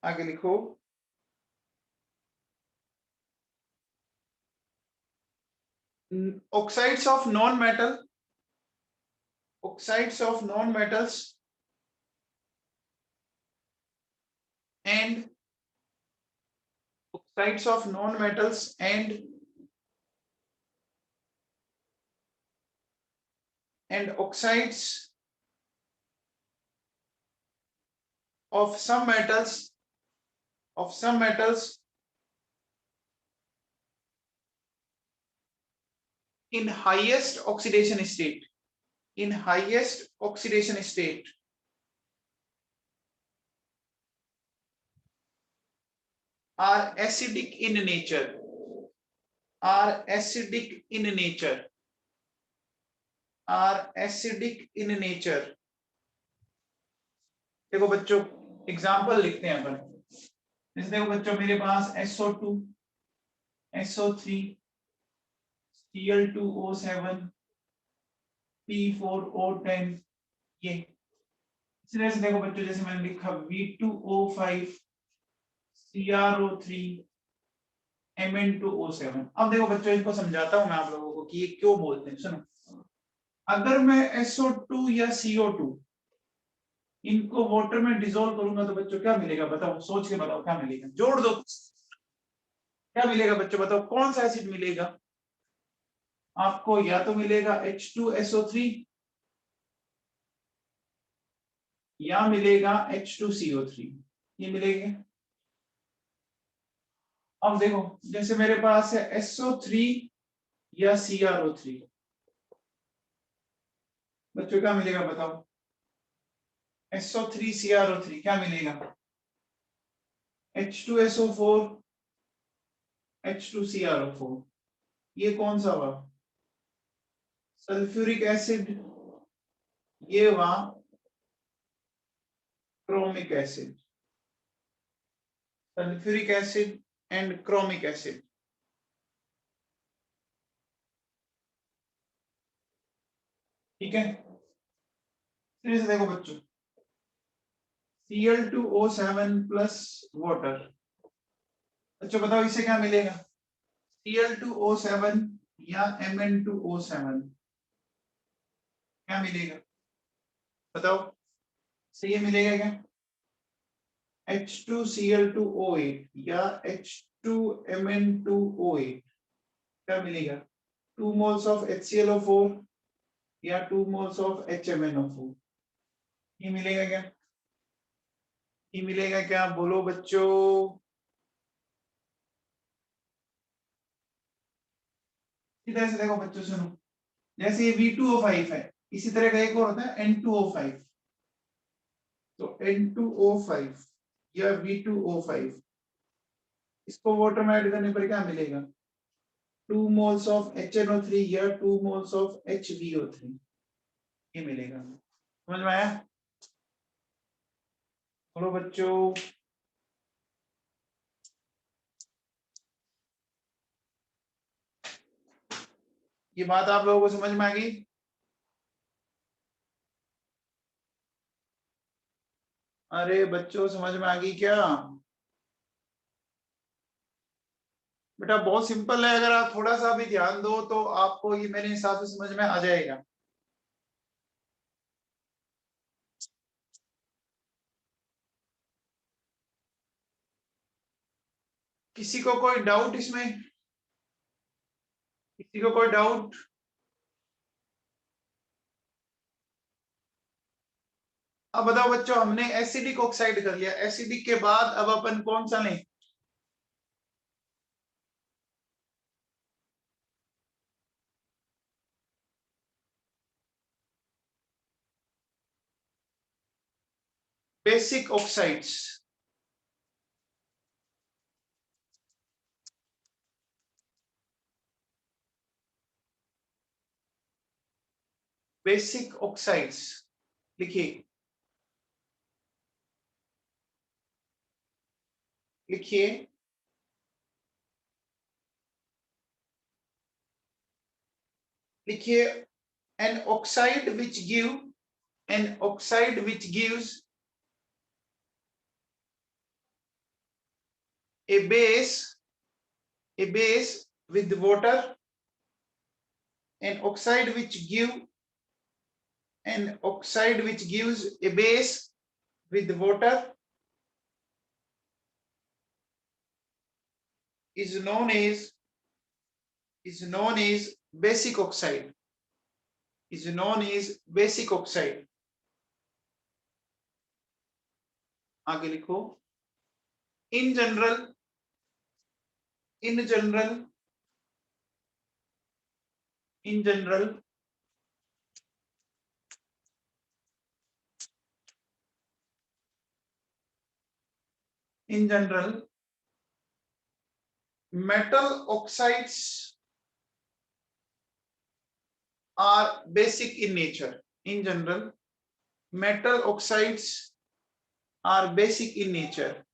आगे लिखो, oxides of non-metal, oxides of non-metals and oxides of non-metals and oxides of some metals, in highest oxidation state, in highest oxidation state are acidic in nature, are acidic in nature, are acidic in nature। देखो बच्चों example लिखते हैं अपन। जैसे देखो बच्चों मेरे पास SO2, SO3, Cl2O7, P4O10, ये इस तरह से देखो बच्चों, जैसे मैंने लिखा V2O5, CrO3, Mn2O7। अब देखो बच्चों इनको समझाता हूं मैं आप लोगों को कि ये क्यों बोलते हैं। सुनो, अगर मैं SO2 या CO2 इनको वाटर में डिसॉल्व करूंगा तो बच्चों क्या मिलेगा बताओ, सोच के बताओ क्या मिलेगा, जोड़ दो, क्या मिलेगा बच्चों बताओ, कौन सा एसिड मिलेगा आपको? या तो मिलेगा H2SO3 या मिलेगा H2CO3, ये मिलेगा। अब देखो जैसे मेरे पास है SO3 या CrO3, बच्चों क्या मिलेगा बताओ, SO3 CrO3 क्या मिलेगा? H2SO4 H2CrO4, ये कौन सा हुआ? सल्फ्यूरिक एसिड, ये हुआ chromic acid, sulphuric acid and chromic acid. ठीक है, फिर से देखो बच्चों, Cl2O7 प्लस वाटर, बच्चों बताओ इसे क्या मिलेगा? Cl2O7 या Mn2O7 क्या मिलेगा? बताओ, सही है, मिलेगा क्या? H2Cl2O8 या H2Mn2O8 क्या मिलेगा? 2 moles of HClO4 या 2 moles of HMnO4, ये मिलेगा क्या? ये मिलेगा क्या, बोलो बच्चों? इधर से देखो बच्चों, सुनो, जैसे ये V2O5 है, इसी तरह का एक और होता है N2O5, तो N2O5 या V2O5, इसको वाटर में ऐड करने पर क्या मिलेगा? 2 moles of HNO3 या 2 moles of HBO3, ये मिलेगा। समझ में आया? बोलो बच्चों। ये बात आप लोगों को समझ में आ गई? अरे बच्चों, समझ में आ गई क्या? बेटा बहुत सिंपल है, अगर आप थोड़ा सा भी ध्यान दो तो आपको ये मेरे हिसाब से समझ में आ जाएगा। किसी को कोई डाउट इसमें? किसी को कोई डाउट? अब बताओ बच्चों, हमने एसिडिक ऑक्साइड कर लिया, एसिडिक के बाद अब अपन कौन सा लें? Basic oxides. बेसिक ऑक्साइड्स लिखिए, लिखिए, लिखिए, an oxide which give an oxide which gives a base with water, an oxide which give an oxide which gives a base with water is known as basic oxide, is known as basic oxide। आगे लिखो, in general, in general, in general, in general, metal oxides are basic in nature। in general, metal oxides are basic in nature।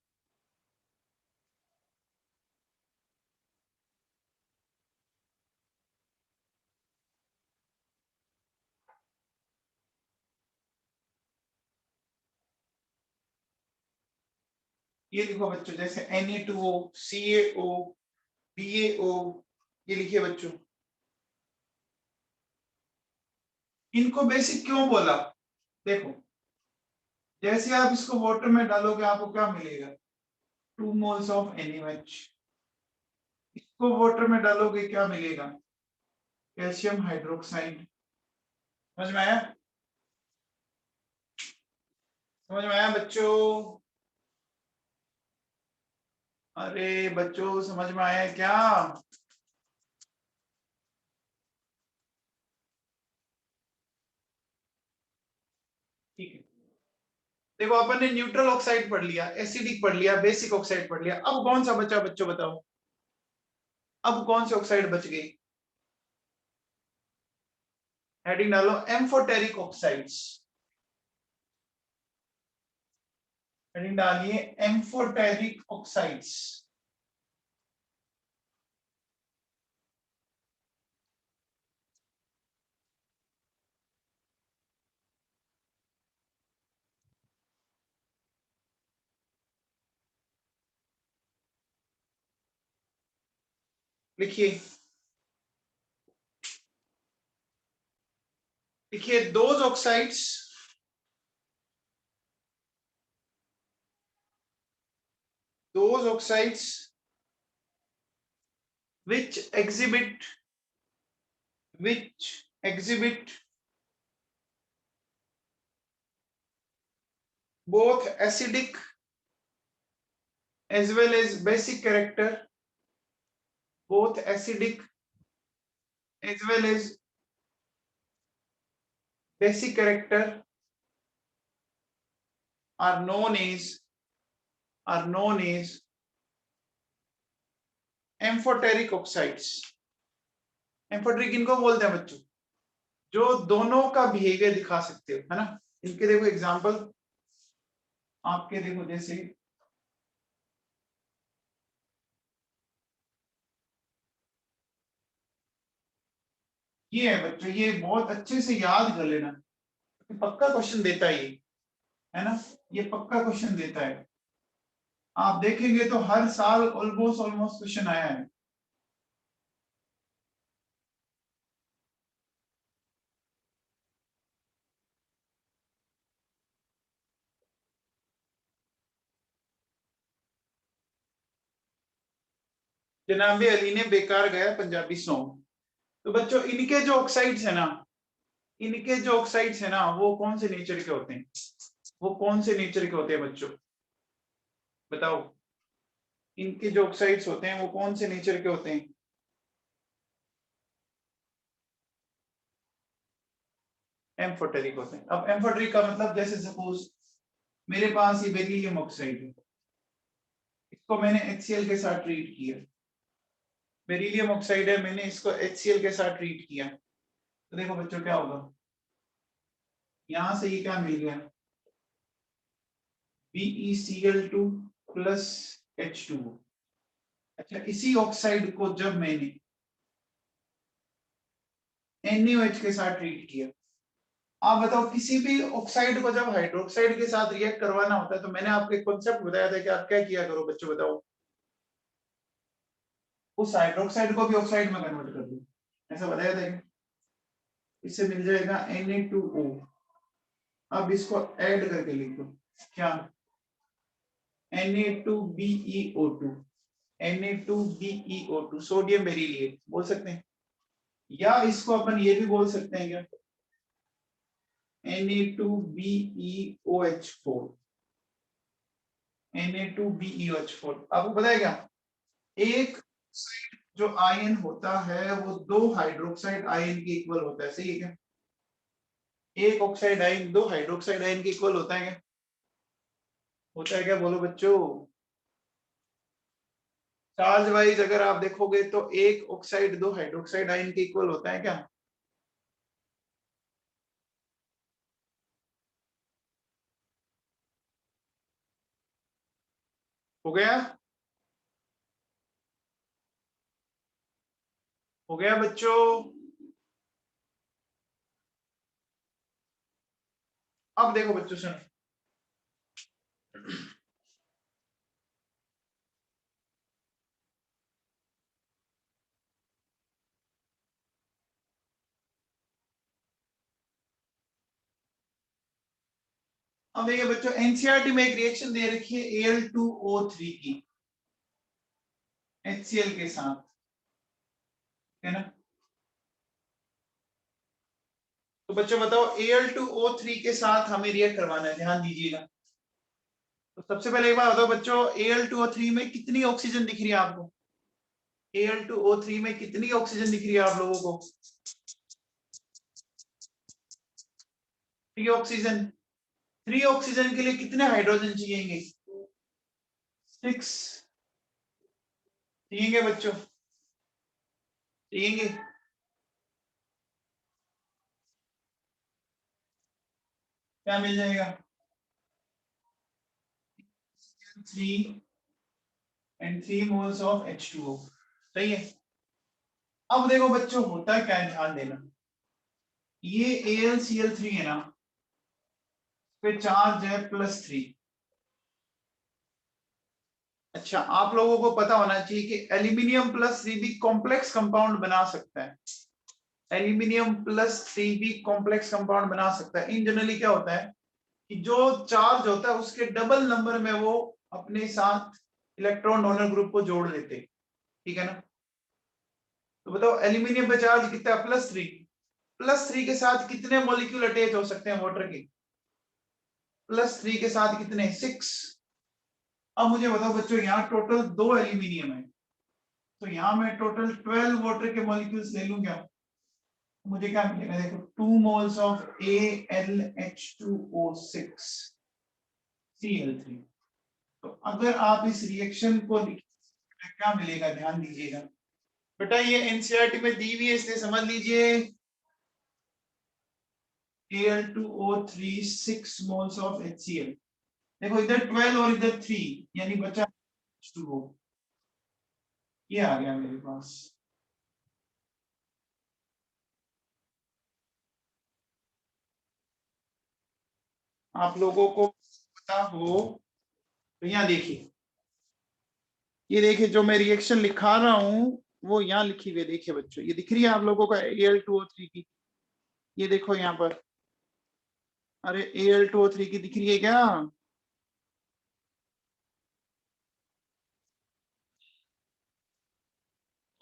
ये लिखो बच्चों, जैसे Na2O, CaO, BaO, ये लिखिए बच्चों। इनको बेसिक क्यों बोला? देखो, जैसे आप इसको वाटर में डालोगे आपको क्या मिलेगा? 2 moles ऑफ NaOH। इसको वाटर में डालोगे क्या मिलेगा? Calcium hydroxide. समझ में आया? समझ में आया बच्चों? अरे बच्चों, समझ में आया क्या? ठीक है, देखो अपन ने न्यूट्रल ऑक्साइड पढ़ लिया, एसिडिक पढ़ लिया, बेसिक ऑक्साइड पढ़ लिया, अब कौन सा बचा बच्चों बताओ? अब कौन से ऑक्साइड बच गई? हेडिंग डालो एम्फोटेरिक ऑक्साइड्स। हेडिंग डालिए एम्फोटेरिक ऑक्साइड्स। लिखिए लिखिए those oxides which exhibit both acidic as well as basic character, both acidic as well as basic character are known as amphoteric oxides. Amphoteric इनको बोलते हैं बच्चों जो दोनों का बिहेवियर दिखा सकते हो, है ना। इनके देखो एग्जांपल, आपके देखो जैसे ये है बच्चों, ये बहुत अच्छे से याद कर लेना, पक्का क्वेश्चन देता है ये, है ना। ये पक्का क्वेश्चन देता है, आप देखेंगे तो हर साल ऑलमोस्ट क्वेश्चन आया है। जनाबे अली ने बेकार गाया पंजाबी सॉन्ग। तो बच्चों इनके जो ऑक्साइड्स है ना, इनके जो ऑक्साइड्स है ना वो कौन से नेचर के होते हैं? वो कौन से नेचर के होते हैं बच्चों, बताओ। इनके जो ऑक्साइड्स होते हैं वो कौन से नेचर के होते हैं? एम्फोटेरिक होते हैं। अब एम्फोटेरिक का मतलब जैसे सपोज मेरे पास ये बेरिलियम ऑक्साइड है, इसको मैंने HCl के साथ ट्रीट किया। बेरिलियम ऑक्साइड है, मैंने इसको HCl के साथ ट्रीट किया, तो देखो बच्चों क्या होगा, यहां से ये क्या मिल गया, BeCl2 प्लस H2O। अच्छा, इसी ऑक्साइड को जब मैंने NaOH के साथ ट्रीट किया, आप बताओ किसी भी ऑक्साइड को जब हाइड्रोक्साइड के साथ रिएक्ट करवाना होता है तो मैंने आपको एक कॉन्सेप्ट बताया था कि आप क्या किया करो बच्चों, बताओ। उस हाइड्रोक्साइड को भी ऑक्साइड में कन्वर्ट कर दो, ऐसा बताया था क्या? इससे मिल जाएगा Na2O। अब इसको ऐड करके लिख दो, क्या, Na2BeO2, Na2BeO2 सोडियम बेरिलिएट बोल सकते हैं, या इसको अपन ये भी बोल सकते हैं क्या, Na2BeOH4, Na2BeOH4। आपको पता है क्या, एक जो आयन होता है वो दो हाइड्रोक्साइड आयन के इक्वल होता है, सही है क्या? एक ऑक्साइड आयन दो हाइड्रोक्साइड आयन के इक्वल होता है क्या? होता है क्या, बोलो बच्चों। चार्ज वाइज अगर आप देखोगे तो एक ऑक्साइड दो हाइड्रोक्साइड आयन के इक्वल होता है क्या? हो गया, हो गया बच्चों। अब देखो बच्चों सुनो, अब देखिए बच्चों एनसीईआरटी में एक रिएक्शन दे रखी है Al2O3 की HCl के साथ, है ना। तो बच्चों बताओ Al2O3 के साथ हमें रिएक्ट करवाना है, ध्यान दीजिएगा। तो सबसे पहले एक बात बताओ बच्चों, Al2O3 में कितनी ऑक्सीजन दिख रही है आपको? Al2O3 में कितनी ऑक्सीजन दिख रही है आप लोगों को? 3 ऑक्सीजन। 3 ऑक्सीजन के लिए कितने हाइड्रोजन चाहिए? 6 चाहिए बच्चों। चाहिए? क्या मिल जाएगा? 3 and 3 moles of H2O। सही है। अब देखो बच्चों होता क्या है, ध्यान देना। ये AlCl3 है ना, पे चार्ज है +3। अच्छा, आप लोगों को पता होना चाहिए कि एल्यूमिनियम +3 भी कॉम्प्लेक्स कंपाउंड बना सकता है। एल्यूमिनियम +3 भी कॉम्प्लेक्स कंपाउंड बना सकता है। इन जनरली क्या होता है कि जो चार्ज होता है उसके डबल नंबर में वो अपने साथ इलेक्ट्रॉन डोनर ग्रुप को जोड़ लेते, ठीक है ना। तो बताओ एल्यूमिनियम पे चार्ज कितना है? +3। +3 के साथ कितने मॉलिक्यूल अटैच हो सकते हैं वाटर के? +3 के साथ कितने? 6। अब मुझे बताओ बच्चों, यहाँ टोटल 2 एल्यूमिनियम है, तो यहाँ मैं टोटल 12 वाटर के मॉलिक्यूल्स ले लूं क्या? मुझे क्या मिलेगा? देखो 2 मोल्स ऑफ AlH2O6 Cl3। तो अगर आप इस रिएक्शन को लिखें क्या मिलेगा? ध्यान दीजिएगा बेटा, ये एनसीईआरटी में दी हुई है इसलिए समझ लीजिए। Al2O3 6 moles of HCl। देखो इधर 12 और इधर 3, यानी बचा H2O। ये आ गया मेरे पास। आप लोगों को पता हो तो यहाँ देखिए, ये देखिए जो मैं रिएक्शन लिखा रहा हूं वो यहाँ लिखी हुई है। देखिए बच्चों, ये दिख रही है आप लोगों को Al2O3 की? ये देखो यहाँ पर, अरे Al2O3 की दिख रही है क्या?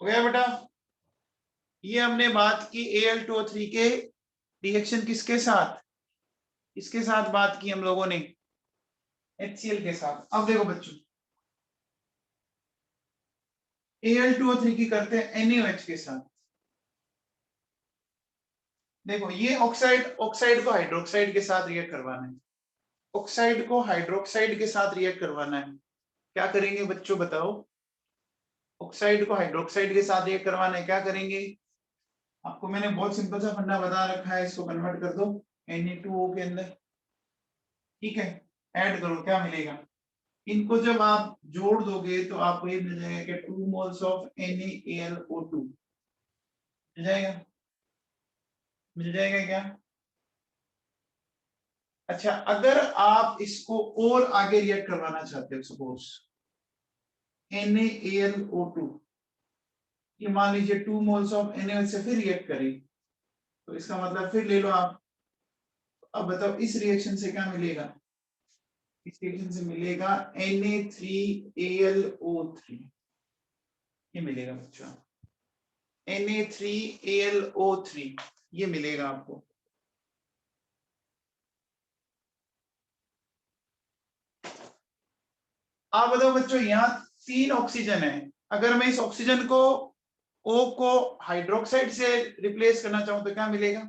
हो गया बेटा? ये हमने बात की Al2O3 के रिएक्शन किसके साथ? इसके साथ बात की हम लोगों ने, HCl के साथ। अब देखो बच्चों, Al2O3 की करते हैं NaOH के साथ। देखो ये ऑक्साइड, ऑक्साइड को हाइड्रोक्साइड के साथ रिएक्ट करवाना है, ऑक्साइड को हाइड्रोक्साइड के साथ रिएक्ट करवाना है। क्या करेंगे बच्चों बताओ? ऑक्साइड को हाइड्रोक्साइड के साथ रिएक्ट करवाना है, क्या करेंगे? आपको मैंने बहुत सिंपल सा फंडा बता रखा है, इसको कन्वर्ट कर दो Na2O के अंदर, ठीक है। ऐड करो, क्या मिलेगा? इनको जब आप जोड़ दोगे तो आपको ये मिल जाएगा कि 2 मोल्स ऑफ NaAlO2 मिल जाएगा। मिल जाएगा क्या? अच्छा, अगर आप इसको और आगे रिएक्ट करवाना चाहते हो, सपोज NaAlO2, ये मान लीजिए 2 मोल्स ऑफ NaOH से फिर रिएक्ट करें, तो इसका मतलब फिर ले लो आप। अब बताओ इस रिएक्शन से क्या मिलेगा? इस रिएक्शन से मिलेगा Na3AlO3, ये मिलेगा बच्चों। Na3AlO3 ये मिलेगा आपको। आप बताओ बच्चों, यहाँ 3 ऑक्सीजन है, अगर मैं इस ऑक्सीजन को O को हाइड्रोक्साइड से रिप्लेस करना चाहूं तो क्या मिलेगा?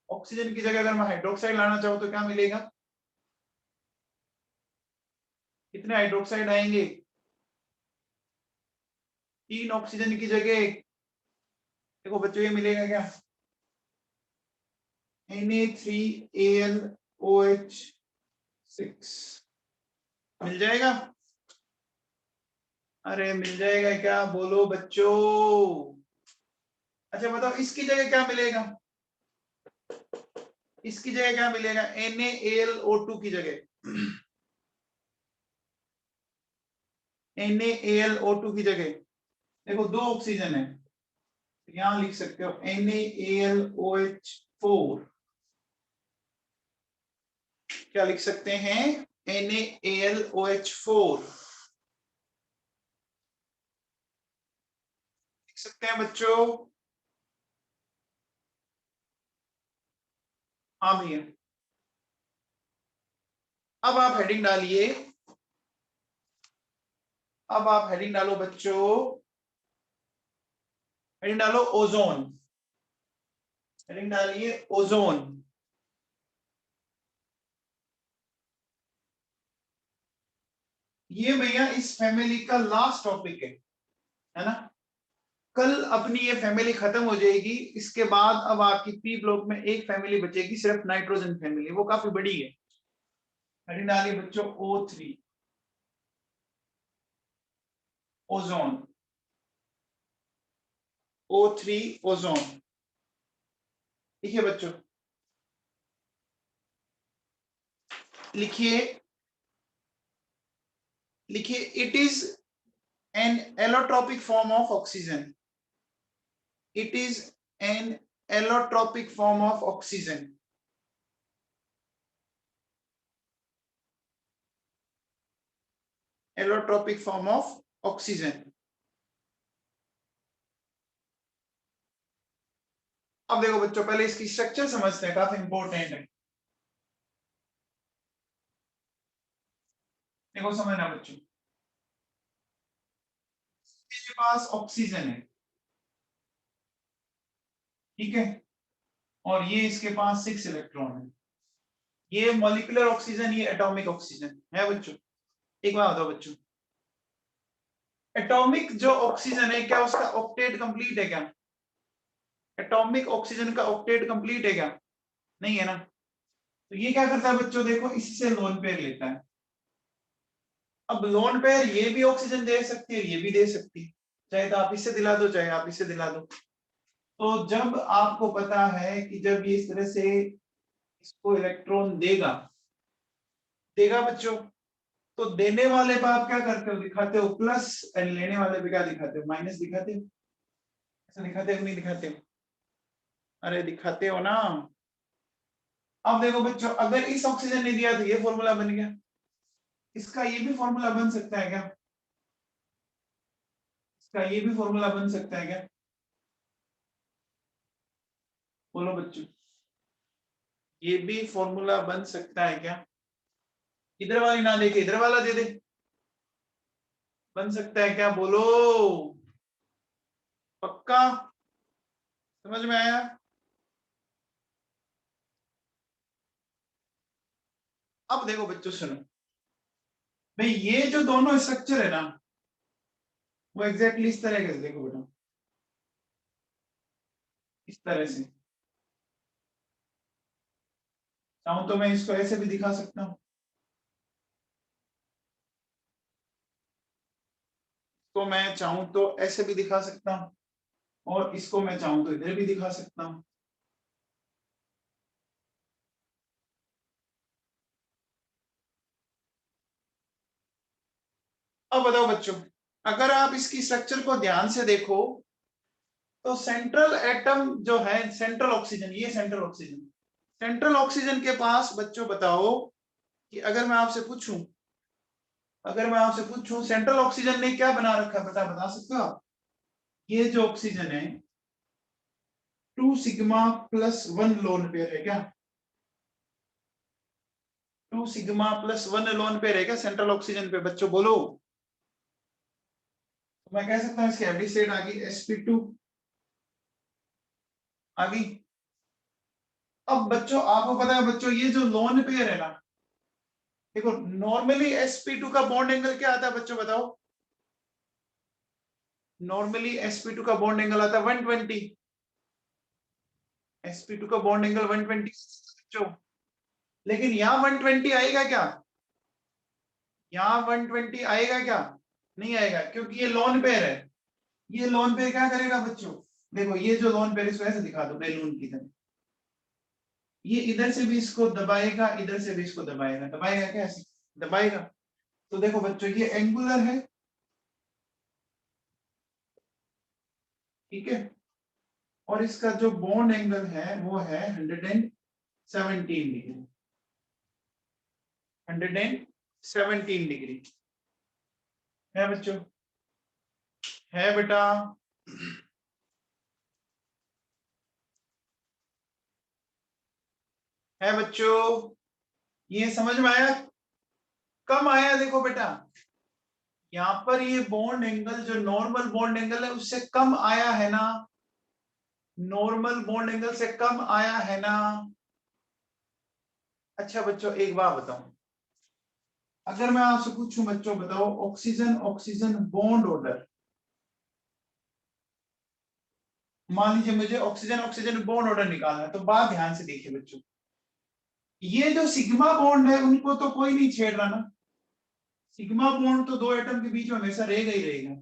ऑक्सीजन की जगह अगर मैं हाइड्रोक्साइड लाना चाहूं तो क्या मिलेगा? कितने हाइड्रोक्साइड आएंगे? 3 ऑक्सीजन की जगह देखो बच्चों ये मिलेगा क्या? Na3AlOH6 मिल जाएगा? अरे मिल जाएगा क्या? बोलो बच्चों। अच्छा बताओ इसकी जगह क्या मिलेगा? इसकी जगह क्या मिलेगा? NaAlO2 की जगह, NaAlO2 की जगह देखो 2 ऑक्सीजन है, यहां लिख सकते हो NaAlOH4। क्या लिख सकते हैं? NaAlOH4 लिख सकते हैं बच्चों। हाँ भैया। अब आप हेडिंग डालिए, अब आप हेडिंग डालो बच्चों, हेडिंग डालो ओजोन, हेडिंग डालिए ओजोन। ये भैया इस फैमिली का लास्ट टॉपिक है ना। कल अपनी ये फैमिली खत्म हो जाएगी, इसके बाद अब आपकी पी ब्लॉक में एक फैमिली बचेगी, सिर्फ नाइट्रोजन फैमिली, वो काफी बड़ी है। हेडिंग डालिए बच्चों O3 ओजोन, O3 ओजोन। ठीक है बच्चों, लिखिए लिखिए, it is an allotropic form of oxygen, it is an allotropic form of oxygen. Allotropic form of oxygen. अब देखो बच्चों, पहले इसकी स्ट्रक्चर समझते हैं, काफी इंपॉर्टेंट है। देखो समझना बच्चों, इसके पास ऑक्सीजन है, ठीक है, और ये इसके पास 6 इलेक्ट्रॉन है। ये मॉलिक्यूलर ऑक्सीजन, ये एटॉमिक ऑक्सीजन है बच्चों। एक बात बताओ बच्चों, एटॉमिक जो ऑक्सीजन है, क्या उसका ऑक्टेट कंप्लीट है क्या? एटॉमिक ऑक्सीजन का ऑक्टेट कंप्लीट है क्या? नहीं है ना। तो ये क्या करता है बच्चों, देखो इससे लोन पेयर लेता है। अब लोन पेयर ये भी ऑक्सीजन दे सकती है, ये भी दे सकती है, चाहे तो आप इससे दिला दो, चाहे आप इससे दिला दो। तो जब आपको पता है कि जब ये इस तरह से इसको इलेक्ट्रॉन देगा देगा बच्चों, तो देने वाले पे आप क्या करते हो, दिखाते हो प्लस, और लेने वाले पे क्या दिखाते हो, माइनस दिखाते हो। ऐसा दिखाते हो नहीं दिखाते हो? अरे दिखाते हो ना। अब देखो बच्चों, अगर इस ऑक्सीजन ने दिया तो ये फॉर्मूला बन गया, इसका ये भी फॉर्मूला बन सकता है क्या? इसका ये भी फॉर्मूला बन सकता है क्या? बोलो बच्चों, ये भी फॉर्मूला बन सकता है क्या? इधर वाली ना देके इधर वाला दे दे, बन सकता है क्या? बोलो पक्का, समझ में आया? अब देखो बच्चों सुनो, भाई ये जो दोनों स्ट्रक्चर है ना, वो एग्जैक्टली इस तरह के, देखो बेटा इस तरह से। चाहूं तो मैं इसको ऐसे भी दिखा सकता हूं, तो मैं चाहूं तो ऐसे भी दिखा सकता हूं, और इसको मैं चाहूं तो इधर भी दिखा सकता हूं। अब बताओ बच्चों, अगर आप इसकी स्ट्रक्चर को ध्यान से देखो, तो सेंट्रल एटम जो है, सेंट्रल ऑक्सीजन, ये सेंट्रल ऑक्सीजन, सेंट्रल ऑक्सीजन के पास बच्चों बताओ कि अगर मैं आपसे पूछूं सेंट्रल ऑक्सीजन ने क्या बना रखा है, बता सकते हो आप? ये जो ऑक्सीजन है 2 सिग्मा प्लस 1 लोन पेयर है क्या? 2 सिग्मा प्लस 1 लोन पेयर है क्या सेंट्रल ऑक्सीजन पे बच्चों, बोलो। तो मैं कह सकता हूं इसकी एवरी स्टेट आ गई sp2 आ गई। अब बच्चों आपको पता है बच्चों, ये जो लोन पेयर है ना, देखो नॉर्मली sp2 का बॉन्ड एंगल क्या आता है बच्चों, बताओ। नॉर्मली sp2 का बॉन्ड एंगल आता है 120, sp2 का बॉन्ड एंगल 120 बच्चों। लेकिन यहाँ 120 आएगा क्या? यहाँ 120 आएगा क्या? नहीं आएगा, क्योंकि ये लोन पेयर है। ये लोन पेयर क्या करेगा बच्चों, देखो ये जो लोन पेयर, इसको ऐसे दिखा दो बैलून की तरह, ये इधर से भी इसको दबाएगा, इधर से भी इसको दबाएगा, दबाएगा क्या, ऐसे दबाएगा। तो देखो बच्चों, ये एंगुलर है, ठीक है, और इसका जो बॉन्ड एंगल है वो है 117 डिग्री, 117 डिग्री है बच्चों, है बेटा। है बच्चों, ये समझ में आया? कम आया, देखो बेटा, यहाँ पर ये बॉन्ड एंगल जो नॉर्मल बॉन्ड एंगल है उससे कम आया है ना, नॉर्मल बॉन्ड एंगल से कम आया है ना। अच्छा बच्चों एक बात बताओ, अगर मैं आपसे पूछूं बच्चों, बताओ ऑक्सीजन ऑक्सीजन बॉन्ड ऑर्डर, मान लीजिए मुझे ऑक्सीजन ऑक्सीजन बॉन्ड ऑर्डर निकालना है, तो बात ध्यान से देखिए बच्चों, ये जो सिग्मा बॉन्ड है उनको तो कोई नहीं छेड़ रहा ना, सिग्मा बॉन्ड तो दो एटम के बीच में हमेशा रहेगा ही रहेगा।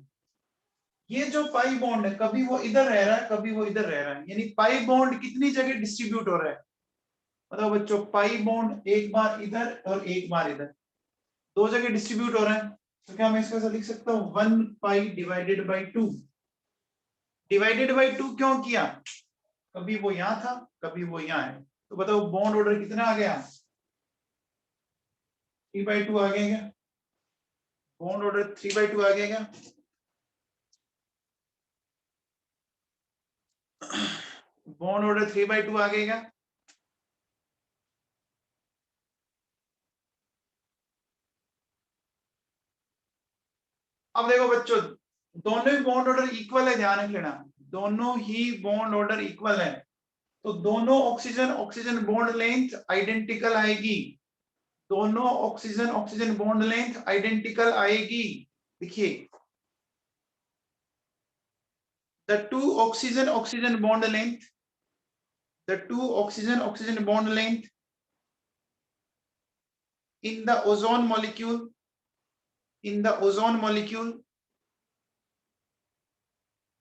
ये जो पाई बॉन्ड है कभी वो इधर रह रहा है कभी वो इधर रह रहा है, यानी पाई बॉन्ड कितनी जगह डिस्ट्रीब्यूट हो रहा है, मतलब बच्चों पाई बॉन्ड एक बार इधर और एक बार इधर, दो जगह डिस्ट्रीब्यूट हो रहा है। तो क्या मैं इसको ऐसा लिख सकता हूँ 1 पाई डिवाइडेड बाई 2। डिवाइडेड बाई 2 क्यों किया, कभी वो यहां था कभी वो यहां है, तो बताओ बॉन्ड ऑर्डर कितना आ गया, 3/2 आ गया क्या, बॉन्ड ऑर्डर 3/2 आ गया क्या। बॉन्ड ऑर्डर 3/2 आ गया क्या। अब देखो बच्चों, दोनों ही बॉन्ड ऑर्डर इक्वल है, ध्यान रख लेना, दोनों ही बॉन्ड ऑर्डर इक्वल है, तो दोनों oxygen oxygen bond length identical आएगी, दोनों oxygen oxygen bond length identical आएगी। देखिए the two oxygen oxygen bond length, the two oxygen oxygen bond length in the ozone molecule, in the ozone molecule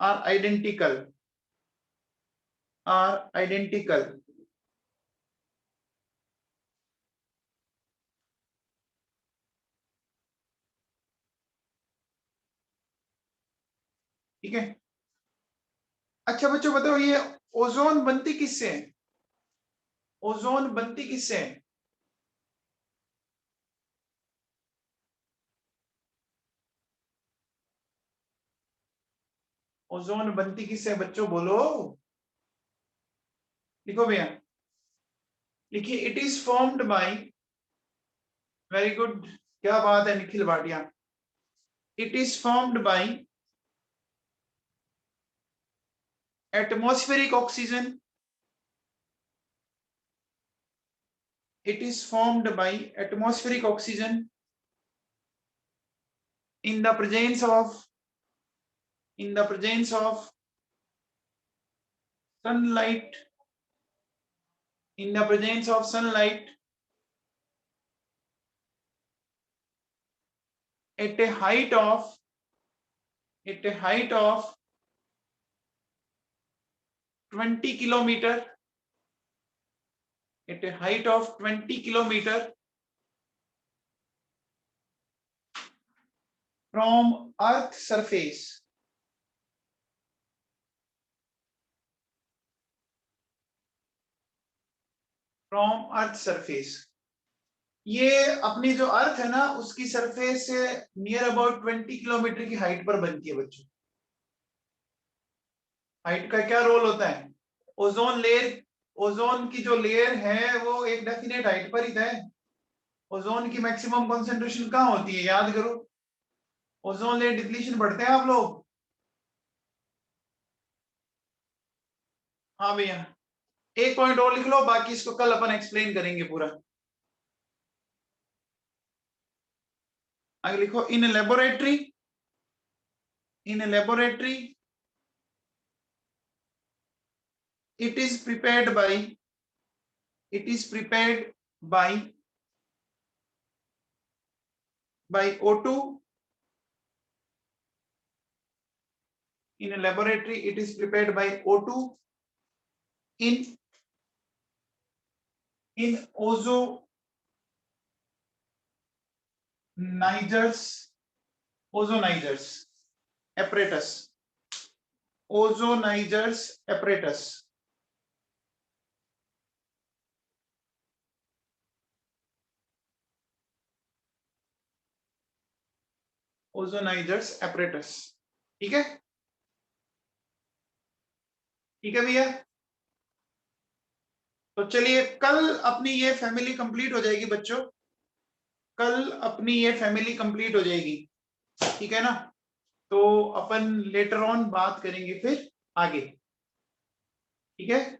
are identical, are identical। ठीक है। अच्छा बच्चों बताओ ये ओजोन बनती किससे है, ओजोन बनती किससे है, ओजोन बनती किससे है बच्चों बोलो, लिखो भैया, लिखिए it is formed by, very good, क्या बात है Nikhil Bhatia, it is formed by atmospheric oxygen, it is formed by atmospheric oxygen in the presence of, in the presence of sunlight, in the presence of sunlight at a height of, at a height of 20 kilometer, at a height of 20 kilometer from earth surface, from earth surface, ये अपनी जो अर्थ है ना उसकी surface से near about 20 kilometre की height पर बनती है बच्चों। हाइट का क्या रोल होता है, ओजोन लेयर, ओजोन की जो लेयर है वो एक डेफिनेट हाइट पर ही है, ओजोन की मैक्सिमम कंसंट्रेशन कहाँ होती है याद करो, ओजोन लेयर डिप्लीशन बढ़ते हैं आप लोग, हाँ भैया, एक पॉइंट और लिख लो, बाकी इसको कल अपन एक्सप्लेन करेंगे पूरा। आगे लिखो in laboratory, in laboratory it is prepared by, it is prepared by O2, in a laboratory it is prepared by O2 in ozonizers, ozonizers apparatus, ozonizers apparatus, ozonizers apparatus। ठीक है, ठीक है भैया, तो चलिए कल अपनी ये फैमिली कंप्लीट हो जाएगी बच्चों, कल अपनी ये फैमिली कंप्लीट हो जाएगी, ठीक है ना, तो अपन लेटर ऑन बात करेंगे फिर आगे, ठीक है।